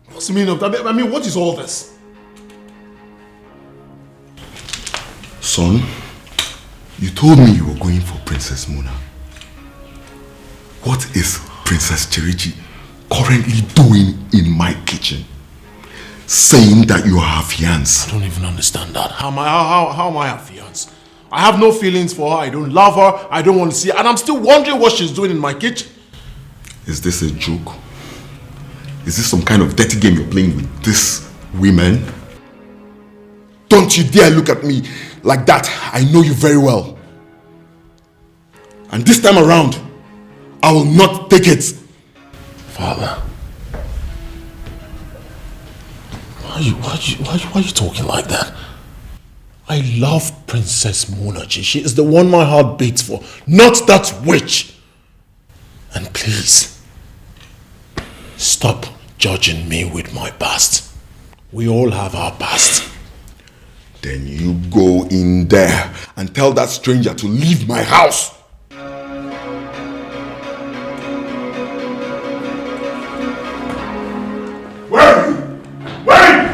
What's the meaning of that? I mean, what is all this? Son, you told me you were going for Princess Mona. What is Princess Chirichi currently doing in my kitchen? Saying that you are her fiancé. I don't even understand that. How am I her fiancé? I have no feelings for her. I don't love her. I don't want to see her. And I'm still wondering what she's doing in my kitchen. Is this a joke? Is this some kind of dirty game you're playing with these women? Don't you dare look at me like that. I know you very well. And this time around, I will not take it. Father, why are you talking like that? I love Princess Monachi. She is the one my heart beats for, not that witch. And please, stop judging me with my past. We all have our past. Then you go in there and tell that stranger to leave my house. Where are you? Wait!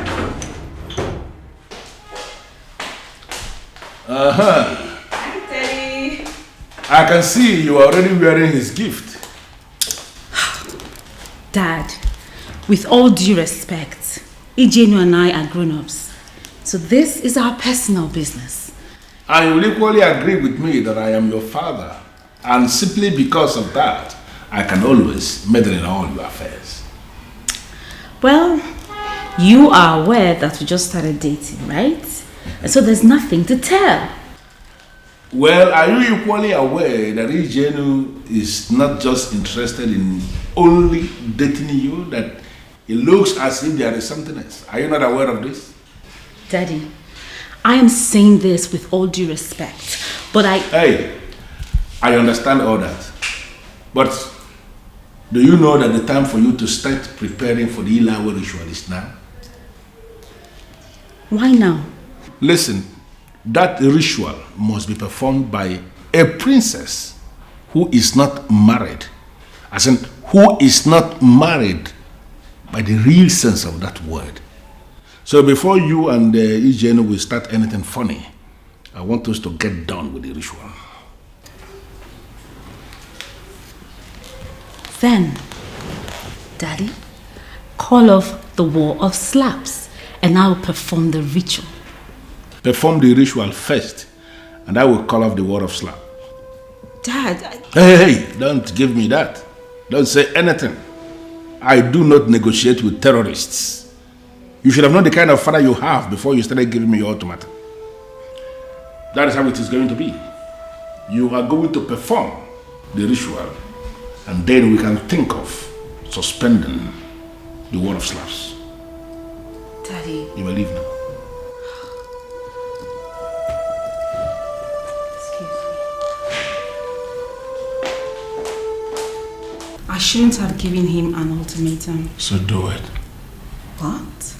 Hi, Daddy. I can see you are already wearing his gift. Dad, with all due respect, EJNU and I are grown-ups. So this is our personal business. And you will equally agree with me that I am your father. And simply because of that, I can always meddle in all your affairs. Well, you are aware that we just started dating, right? And so there's nothing to tell. Well, are you equally aware that EJNU is not just interested in only dating you, that it looks as if there is something else? Are you not aware of this? Daddy, I am saying this with all due respect, but Hey, I understand all that. But do you know that the time for you to start preparing for the Ilawe ritual is now? Why now? Listen, that ritual must be performed by a princess who is not married. As in, who is not married by the real sense of that word. So before you and EJNU will start anything funny, I want us to get done with the ritual. Then, Daddy, call off the war of slaps and I will perform the ritual. perform the ritual first, and I will call off the word of slap. Dad, Hey, don't give me that. Don't say anything. I do not negotiate with terrorists. You should have known the kind of father you have before you started giving me your ultimatum. That is how it is going to be. You are going to perform the ritual, and then we can think of suspending the word of slaps. Daddy. You may leave now. I shouldn't have given him an ultimatum. So do it. What?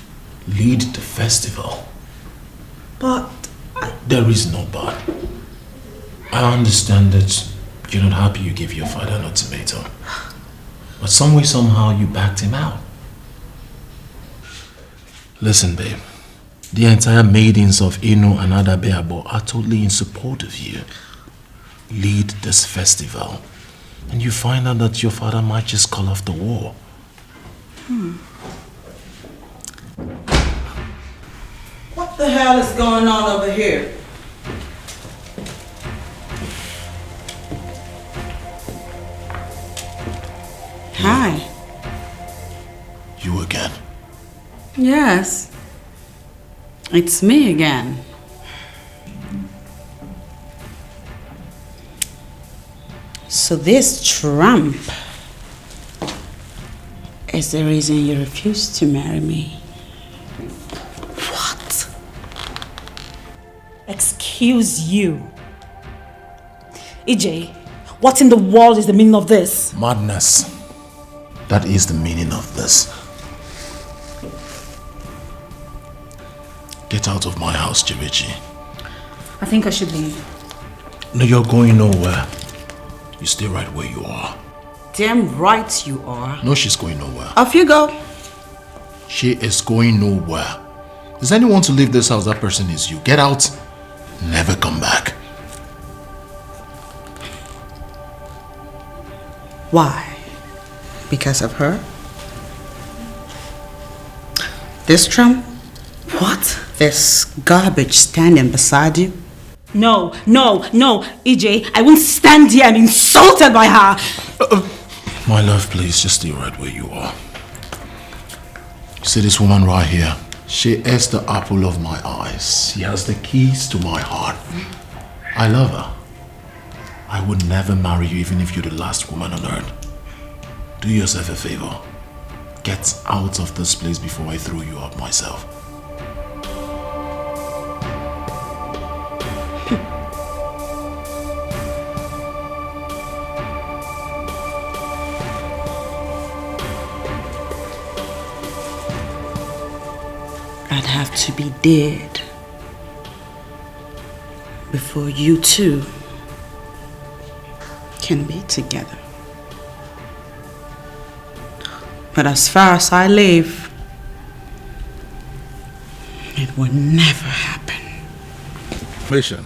Lead the festival. But There is no but. I understand that you're not happy you gave your father an ultimatum. But some way, somehow, you backed him out. Listen, babe. The entire maidens of Inu and Adabeabo are totally in support of you. Lead this festival. And you find out that your father might just call off the war. What the hell is going on over here? Hi. You again? Yes. It's me again. So this tramp is the reason you refused to marry me. what? Excuse you. EJ, what in the world is the meaning of this? Madness. That is the meaning of this. Get out of my house, Chibichi. I think I should leave. No, you're going nowhere. You stay right where you are. Damn right you are. No, she's going nowhere. Off you go. She is going nowhere. Does anyone to leave this house? That person is you. Get out. Never come back. Why? Because of her? This tramp? What? This garbage standing beside you? No, EJ, I won't stand here and be insulted by her. My love, please, just stay right where you are. You see this woman right here? She is the apple of my eyes. She has the keys to my heart. I love her. I would never marry you even if you're the last woman on earth. Do yourself a favor. Get out of this place before I throw you out myself. I'd have to be dead before you two can be together. But as far as I live, it will never happen. Mission.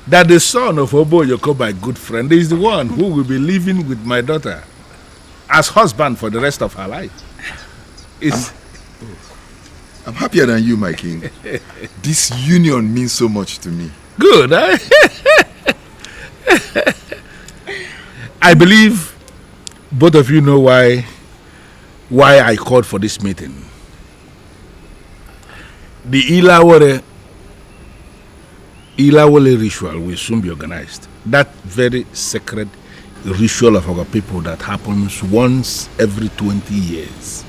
That the son of Obo Yoko, my good friend, is the one who will be living with my daughter as husband for the rest of her life. I'm happier than you, my king. This union means so much to me. Good, eh? I believe both of you know why I called for this meeting. The Ilawole ritual will soon be organized. That very sacred ritual of our people that happens once every 20 years.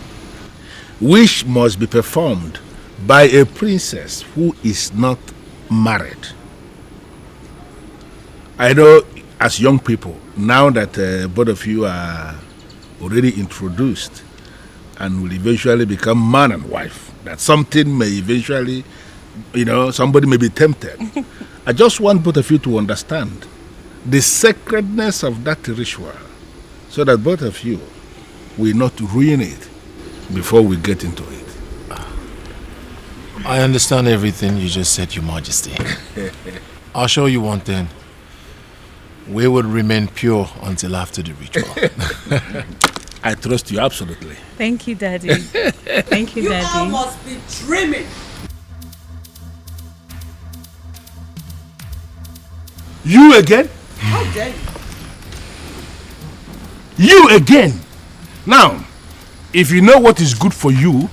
Which must be performed by a princess who is not married. I know as young people, now that both of you are already introduced and will eventually become man and wife, that something may eventually, somebody may be tempted. I just want both of you to understand the sacredness of that ritual so that both of you will not ruin it before we get into it. I understand everything you just said, Your Majesty. I'll show you one thing. We will remain pure until after the ritual. I trust you absolutely. Thank you, Daddy. Thank you, Daddy. You all must be dreaming. You again? How dare you? You again? Now, if you know what is good for you,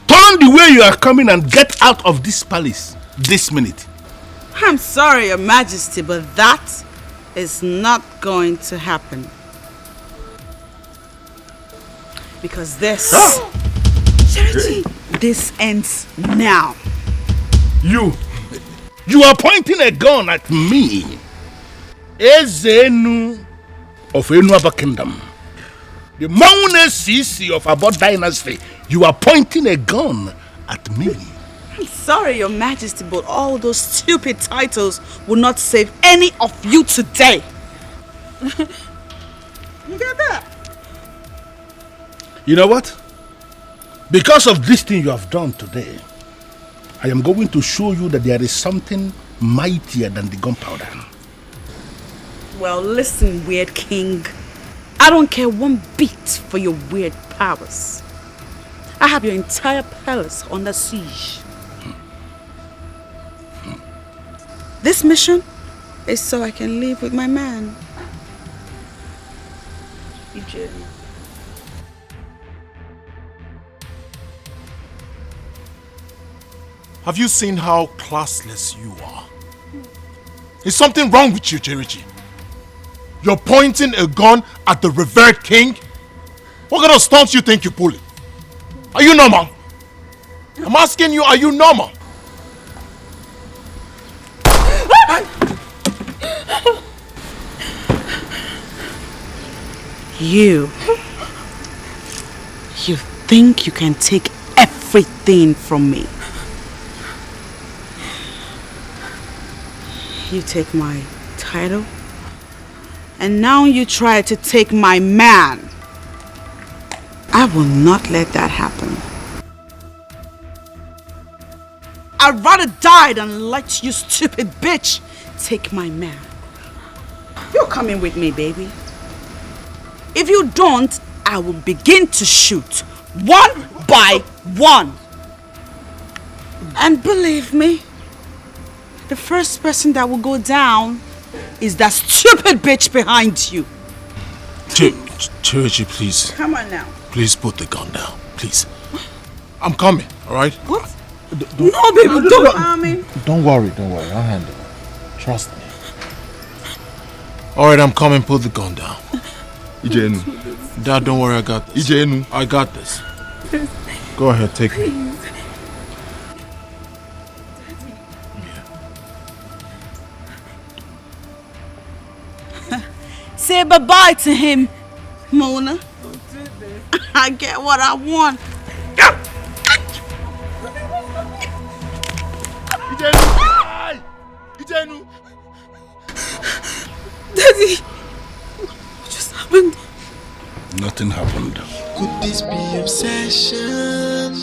turn the way you are coming and get out of this palace this minute. I'm sorry, Your Majesty, but that is not going to happen. Because this... Charity! This ends now. You are pointing a gun at me. Ezenu of Enuaba Kingdom. The Maune Sisi of Abo Dynasty. You are pointing a gun at me. I'm sorry, Your Majesty, but all those stupid titles will not save any of you today. You get that? You know what? Because of this thing you have done today, I am going to show you that there is something mightier than the gunpowder. Well, listen, weird king. I don't care one bit for your weird powers. I have your entire palace under siege. This mission is so I can live with my man. Have you seen how classless you are? Is something wrong with you, Jerichi? You're pointing a gun at the revered king? What kind of stunts you think you're pulling? Are you normal? I'm asking you, are you normal? You think you can take everything from me? You take my title, and now you try to take my man. I will not let that happen. I'd rather die than let you stupid bitch take my man. You're coming with me, baby. If you don't, I will begin to shoot one by one. And believe me, the first person that will go down is that stupid bitch behind you. Chirichi, please. Come on now. Please put the gun down, please. I'm coming, alright? What? No, baby, don't harm me. Don't worry, I'll handle it. Trust me. Alright, I'm coming, put the gun down. Ijenu. Dad, don't worry, I got this. Ijenu. I got this. Go ahead, take me. Say bye-bye to him, Mona. I get what I want. Ijenu! Daddy, what just happened? Nothing happened. Could this be obsession?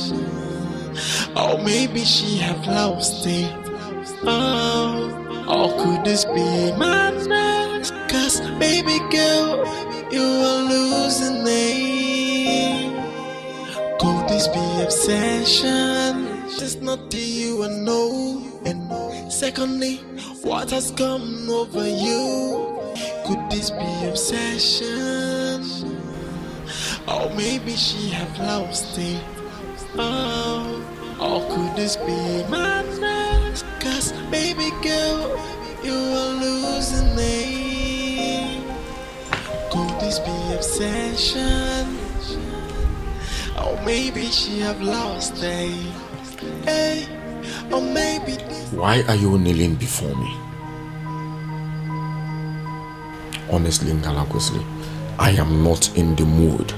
Or maybe she have lost it. Or could this be madness? Cause baby girl, you are losing it. Could this be obsession? It's not to you, I know. And secondly, what has come over you? Could this be obsession? Or maybe she have lost it. Or could this be madness? Cause baby girl, you are losing it. Could this be obsession? Or maybe she have lost it. Hey, or maybe. Why are you kneeling before me? Honestly, Ngalagosli, I am not in the mood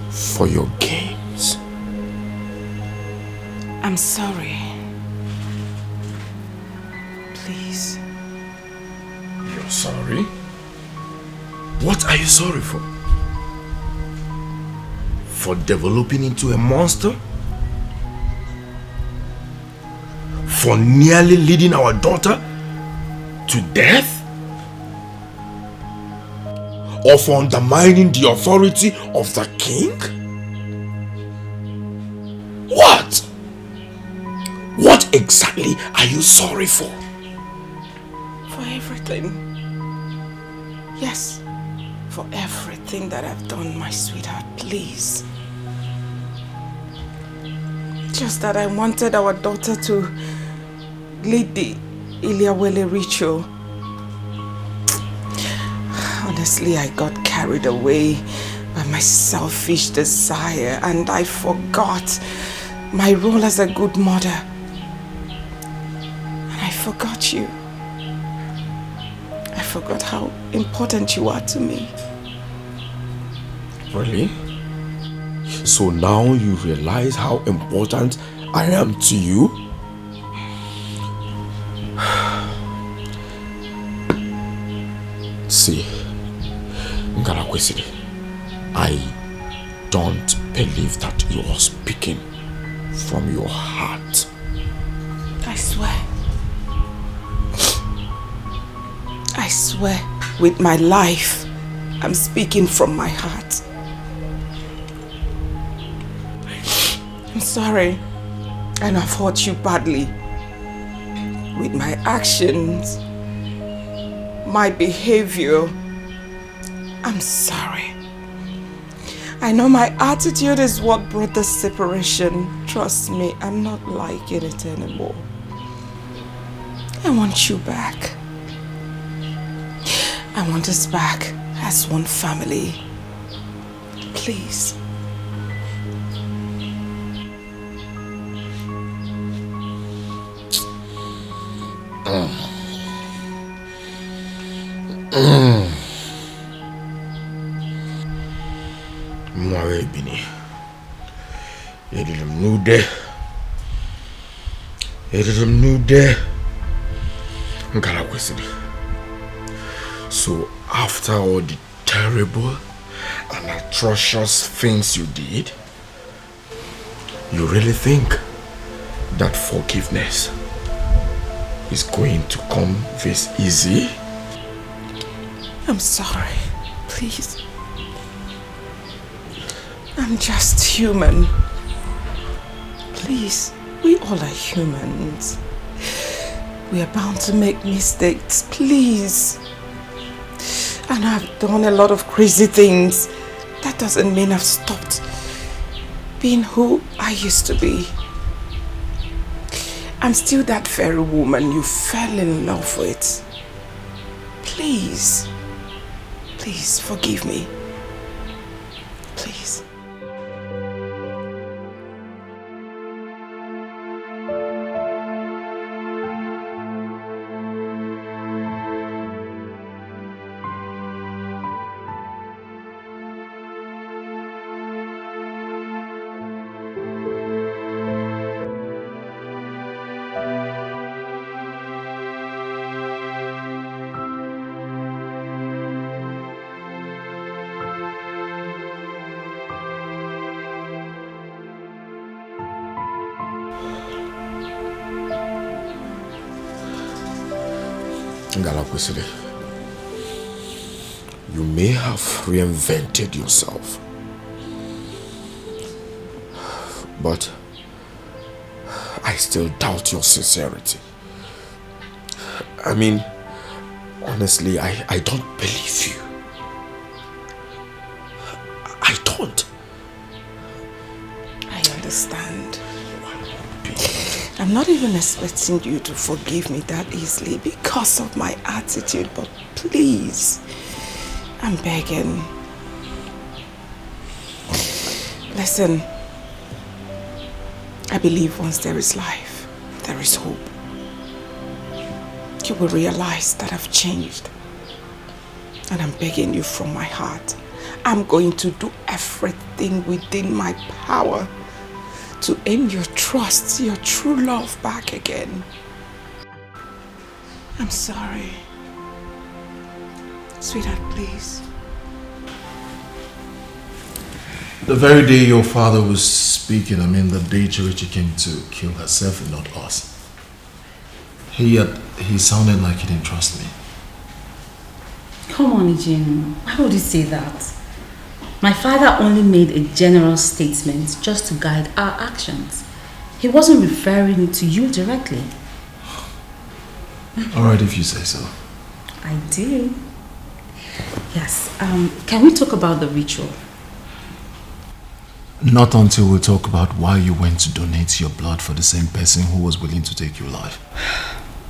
for your games. I'm sorry. Please. You're sorry? What are you sorry for? For developing into a monster? For nearly leading our daughter to death? Or for undermining the authority of the king? What? What exactly are you sorry for? For everything. everything. Yes, for everything that I've done, my sweetheart, please. Just that I wanted our daughter to lead the Iliawele ritual. Honestly, I got carried away by my selfish desire and I forgot my role as a good mother. And I forgot you. I forgot how important you are to me. Really? So now you realize how important I am to you? See, Ngalakwesiri, I don't believe that you are speaking from your heart. I swear. I swear with my life, I'm speaking from my heart. I'm sorry, and I've hurt you badly. With my actions, my behavior, I'm sorry. I know my attitude is what brought the separation. Trust me, I'm not liking it anymore. I want you back. I want us back as one family. Please. Mware bini. Yedilim nude. Ngalakwesiri. So after all the terrible and atrocious things you did, you really think that forgiveness is going to come this easy? I'm sorry, please. I'm just human. Please, we all are humans. We are bound to make mistakes, please. And I've done a lot of crazy things. That doesn't mean I've stopped being who I used to be. I'm still that very woman you fell in love with. Please, please forgive me. Please. Ngalakwesiri, you may have reinvented yourself, but I still doubt your sincerity. I mean, honestly, I don't believe you. I don't. I understand. I'm not even expecting you to forgive me that easily because of my attitude, but please, I'm begging. Listen, I believe once there is life, there is hope. You will realize that I've changed. And I'm begging you from my heart. I'm going to do everything within my power to earn your trust, your true love back again. I'm sorry. Sweetheart, please. The very day your father was speaking, I mean the day CHA came to kill herself and not us, he sounded like he didn't trust me. Come on, Jim. Why would you say that? My father only made a general statement just to guide our actions. He wasn't referring to you directly. Alright, if you say so. I do. Yes. Can we talk about the ritual? Not until we talk about why you went to donate your blood for the same person who was willing to take your life.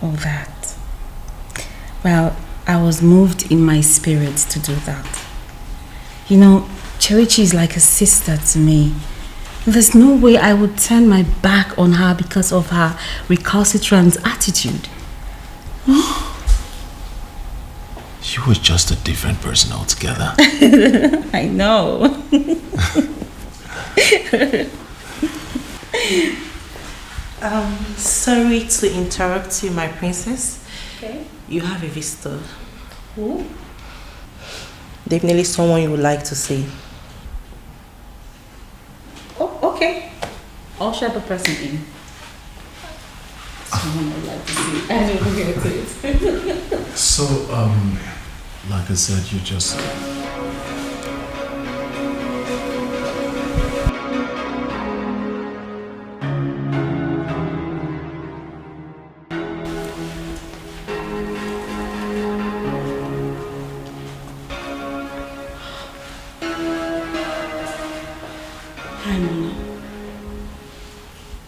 All that. Well, I was moved in my spirit to do that. You know, Cherichi is like a sister to me. There's no way I would turn my back on her because of her recalcitrant attitude. You were just a different person altogether. I know. Sorry to interrupt you, my princess. Okay. You have a visitor. Who? Definitely someone you would like to see. Oh, okay. I'll shut the person in. Someone I'd like to see. I don't get it. So, like I said, you just...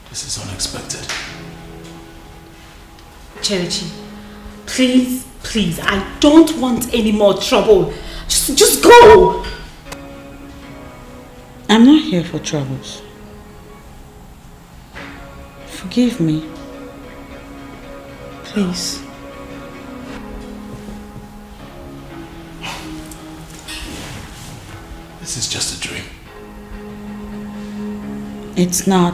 This is unexpected. Cherichi, please, I don't want any more trouble. Just go. I'm not here for troubles. Forgive me. Please. This is just a dream. It's not.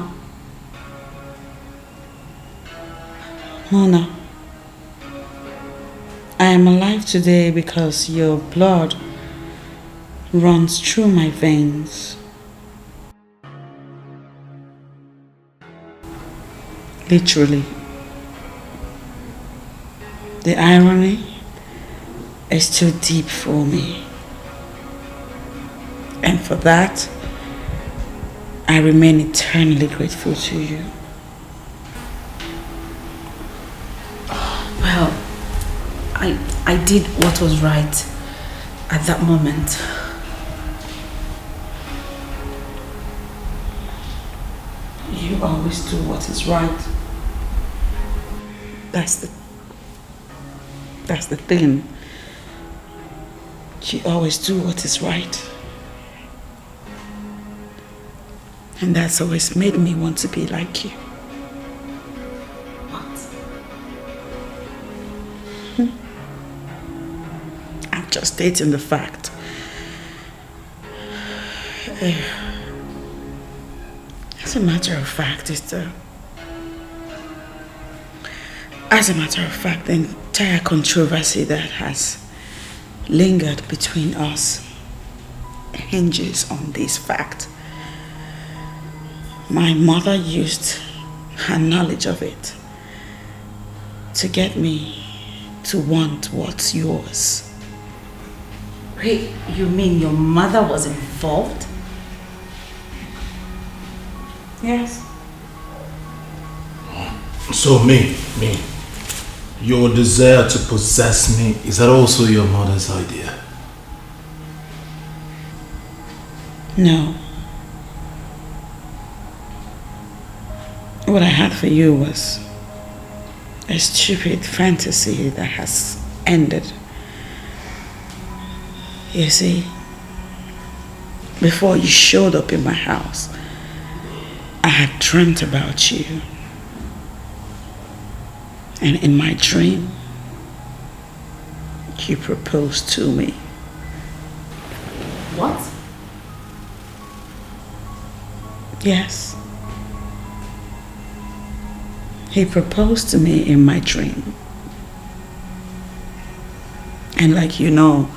Mona, I am alive today because your blood runs through my veins. Literally. The irony is too deep for me. And for that, I remain eternally grateful to you. Well, I did what was right at that moment. You always do what is right. That's the thing. You always do what is right. And that's always made me want to be like you. I'm just stating the fact. As a matter of fact, the entire controversy that has lingered between us hinges on this fact. My mother used her knowledge of it to get me to want what's yours. Wait, you mean your mother was involved? Yes. So me, your desire to possess me, is that also your mother's idea? No. What I had for you was a stupid fantasy that has ended. You see, before you showed up in my house, I had dreamt about you. And in my dream, you proposed to me. What? Yes. He proposed to me in my dream. And like you know,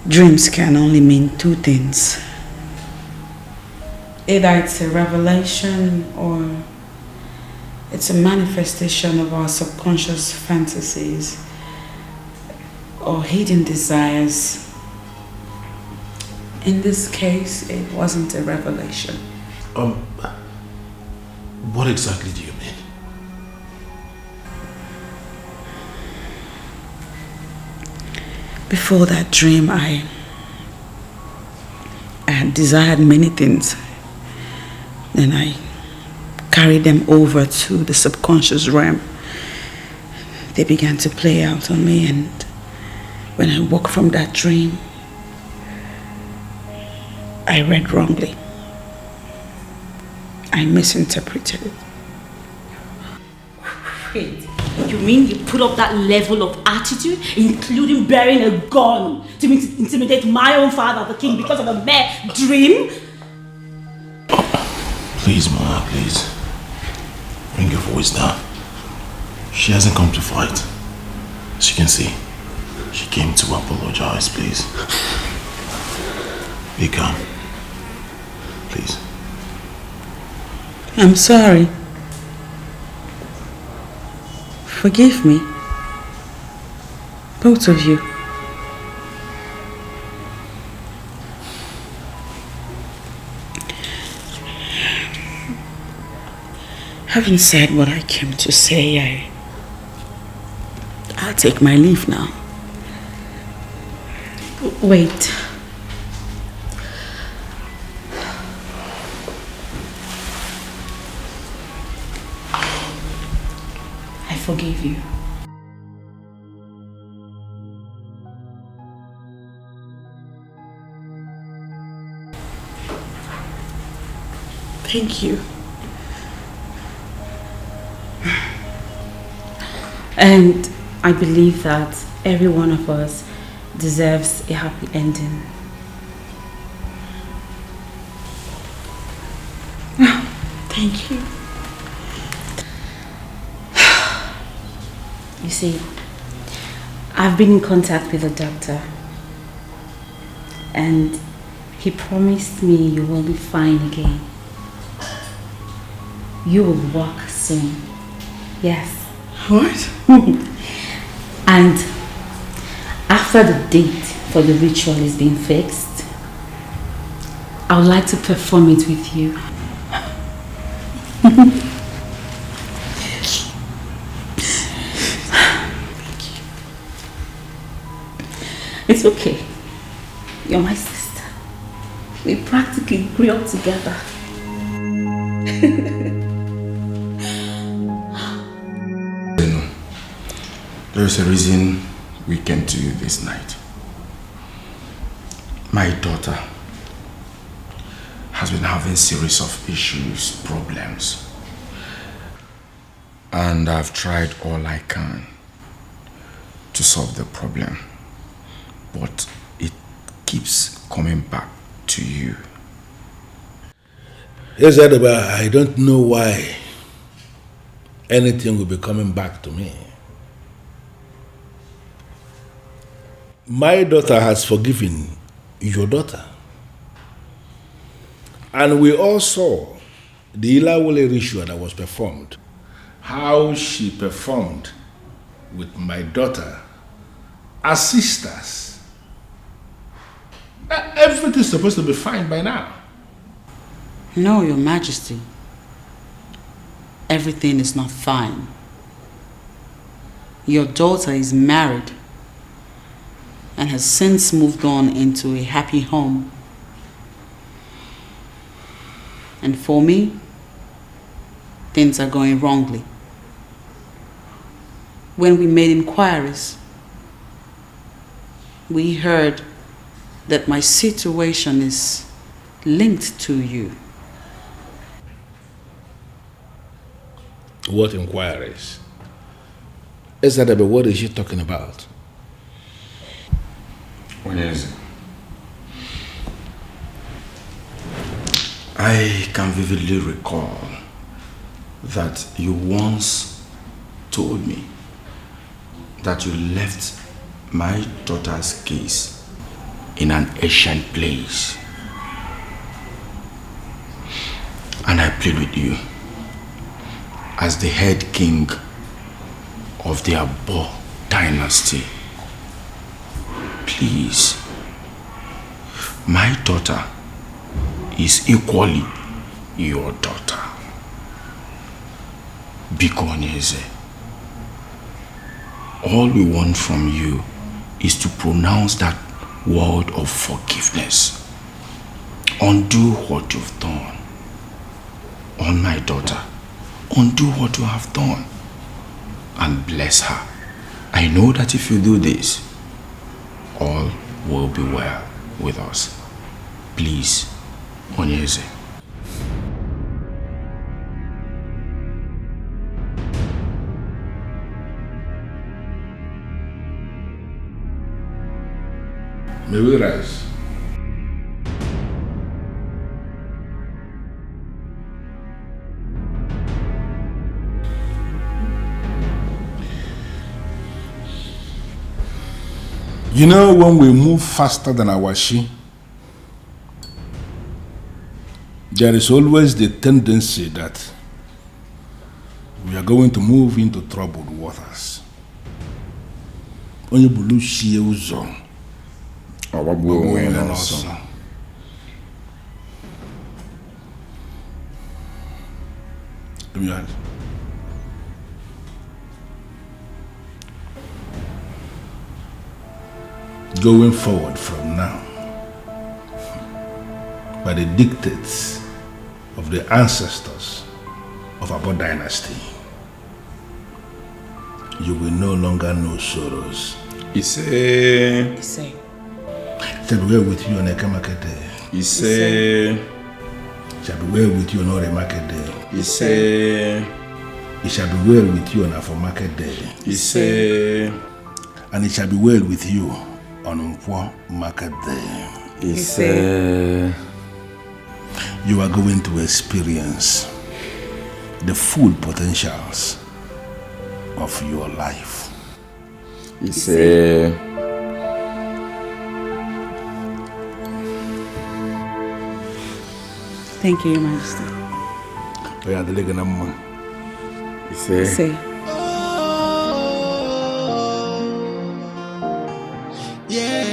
dreams can only mean two things. Either it's a revelation or it's a manifestation of our subconscious fantasies or hidden desires. In this case, it wasn't a revelation. What exactly do you mean? Before that dream, I had desired many things. Then I carried them over to the subconscious realm. They began to play out on me, and when I woke from that dream, I read wrongly. I misinterpreted it. Wait, you mean you put up that level of attitude, including bearing a gun to intimidate my own father, the king, because of a mere dream? Please, Ma, please. Bring your voice down. She hasn't come to fight. As you can see, she came to apologize, please. Be calm. Please. I'm sorry. Forgive me. Both of you. Having said what I came to say, I'll take my leave now. Wait. I forgive you. Thank you. And I believe that every one of us deserves a happy ending. Thank you. You see, I've been in contact with the doctor, and he promised me you will be fine again. You will walk soon. Yes. What? And after the date for the ritual is being fixed, I would like to perform it with you. It's okay. You're my sister. We practically grew up together. There's a reason we came to you this night. My daughter has been having a series of issues, problems. And I've tried all I can to solve the problem. But it keeps coming back to you. Yes, Adaba, I don't know why anything will be coming back to me. My daughter has forgiven your daughter. And we all saw the Ilawole ritual that was performed. How she performed with my daughter as sisters. Everything's supposed to be fine by now. No, Your Majesty. Everything is not fine. Your daughter is married and has since moved on into a happy home. And for me, things are going wrongly. When we made inquiries, we heard that my situation is linked to you. What inquiries? Ezadebe, what is she talking about? When is it? I can vividly recall that you once told me that you left my daughter's case in an ancient place. And I played with you as the head king of the Abo dynasty. Please, my daughter is equally your daughter. Biko Onyeze, all we want from you is to pronounce that word of forgiveness. Undo what you've done. On my daughter, undo what you have done and bless her. I know that if you do this, all will be well with us. Please, Onyeze. May we rise? You know, when we move faster than our she, there is always the tendency that we are going to move into troubled waters. Onye bulu shie uzo. Going forward from now, by the dictates of the ancestors of our dynasty, you will no longer know sorrows. Ise. Shall be well with you on Eke market day. Ise. Shall be well with you on Ore market day. Ise. It shall be well with you on Afo market day. Ise. And it shall be well with you on Nkwo market day. Ise. You are going to experience the full potentials of your life. Ise. Thank you, Your Majesty. Oh yeah, the leg and I'm Say. Yeah.